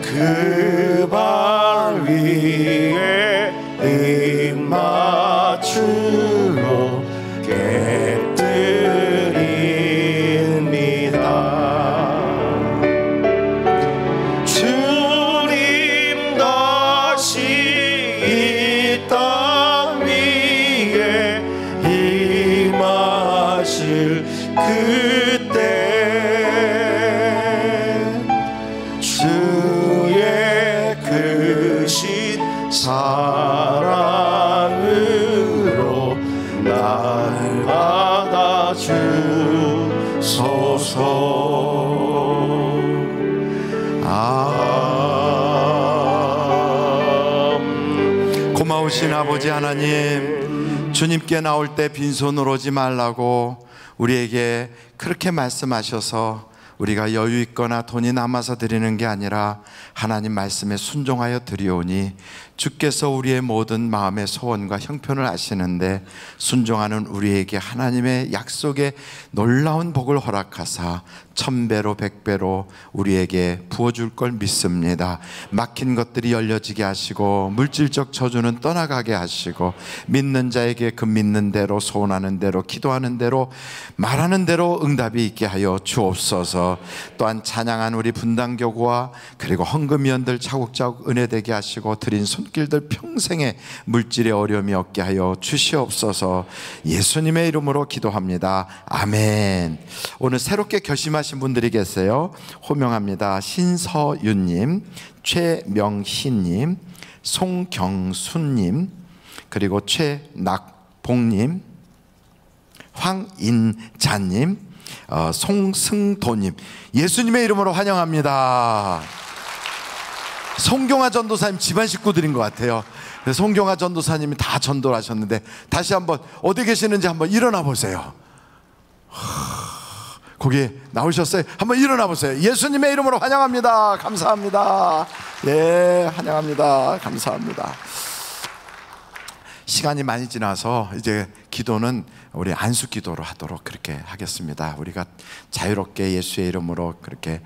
그 발 위에 입 맞추고 깨뜨립니다. 주님 다시 이 땅 위에 임하실 그때 주의 크신 사랑으로 날 받아주소서. 고마우신 아버지 하나님, 주님께 나올 때 빈손으로 오지 말라고 우리에게 그렇게 말씀하셔서 우리가 여유 있거나 돈이 남아서 드리는 게 아니라 하나님 말씀에 순종하여 드리오니 주께서 우리의 모든 마음의 소원과 형편을 아시는데 순종하는 우리에게 하나님의 약속의 놀라운 복을 허락하사 1000배로 100배로 우리에게 부어줄 걸 믿습니다. 막힌 것들이 열려지게 하시고 물질적 저주는 떠나가게 하시고 믿는 자에게 그 믿는 대로 소원하는 대로 기도하는 대로 말하는 대로 응답이 있게 하여 주옵소서. 또한 찬양한 우리 분당교구와 그리고 헌금위원들 차곡차곡 은혜되게 하시고 드린 손길들 평생에 물질의 어려움이 없게 하여 주시옵소서. 예수님의 이름으로 기도합니다. 아멘. 오늘 새롭게 결심하신 분들이 계세요. 호명합니다. 신서윤님, 최명희님, 송경순님, 그리고 최낙봉님, 황인자님, 송승도님, 예수님의 이름으로 환영합니다. 송경화 전도사님 집안 식구들인 것 같아요. 송경화 전도사님이 다 전도를 하셨는데 다시 한번 어디 계시는지 한번 일어나 보세요. 거기 나오셨어요? 한번 일어나 보세요. 예수님의 이름으로 환영합니다. 감사합니다. 예, 환영합니다. 감사합니다. 시간이 많이 지나서 이제 기도는 우리 안수 기도로 하도록 그렇게 하겠습니다. 우리가 자유롭게 예수의 이름으로 그렇게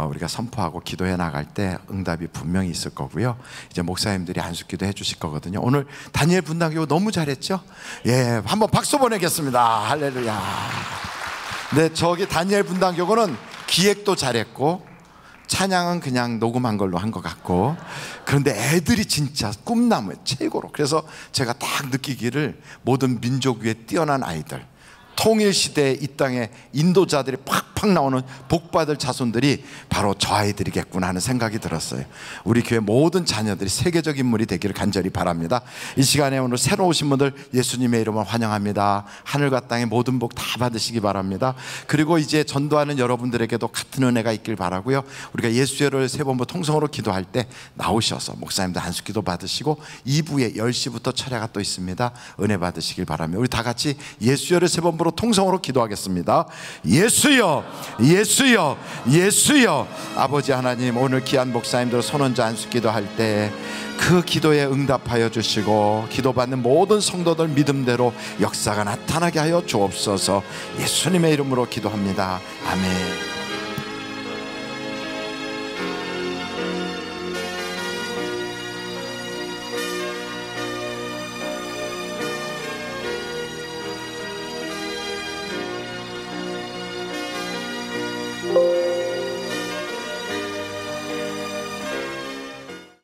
우리가 선포하고 기도해 나갈 때 응답이 분명히 있을 거고요. 이제 목사님들이 안수 기도 해주실 거거든요. 오늘 다니엘 분당교구 너무 잘했죠? 예, 한번 박수 보내겠습니다. 할렐루야. 네, 저기 다니엘 분당교구는 기획도 잘했고 찬양은 그냥 녹음한 걸로 한 것 같고, 그런데 애들이 진짜 꿈나무예요, 최고로. 그래서 제가 딱 느끼기를 모든 민족 위에 뛰어난 아이들, 통일시대에 이 땅에 인도자들이 팍팍 나오는 복받을 자손들이 바로 저 아이들이겠구나 하는 생각이 들었어요. 우리 교회 모든 자녀들이 세계적 인물이 되기를 간절히 바랍니다. 이 시간에 오늘 새로 오신 분들 예수님의 이름으로 환영합니다. 하늘과 땅의 모든 복 다 받으시기 바랍니다. 그리고 이제 전도하는 여러분들에게도 같은 은혜가 있길 바라고요. 우리가 예수를 세 번부 통성으로 기도할 때 나오셔서 목사님들 안수기도 받으시고 2부에 10시부터 철야가 또 있습니다. 은혜 받으시길 바랍니다. 우리 다 같이 예수를 세 번부 통성으로 기도하겠습니다. 예수여, 예수여, 예수여. 아버지 하나님, 오늘 귀한 목사님들 손얹어 안수 기도할 때 그 기도에 응답하여 주시고 기도받는 모든 성도들 믿음대로 역사가 나타나게 하여 주옵소서. 예수님의 이름으로 기도합니다. 아멘.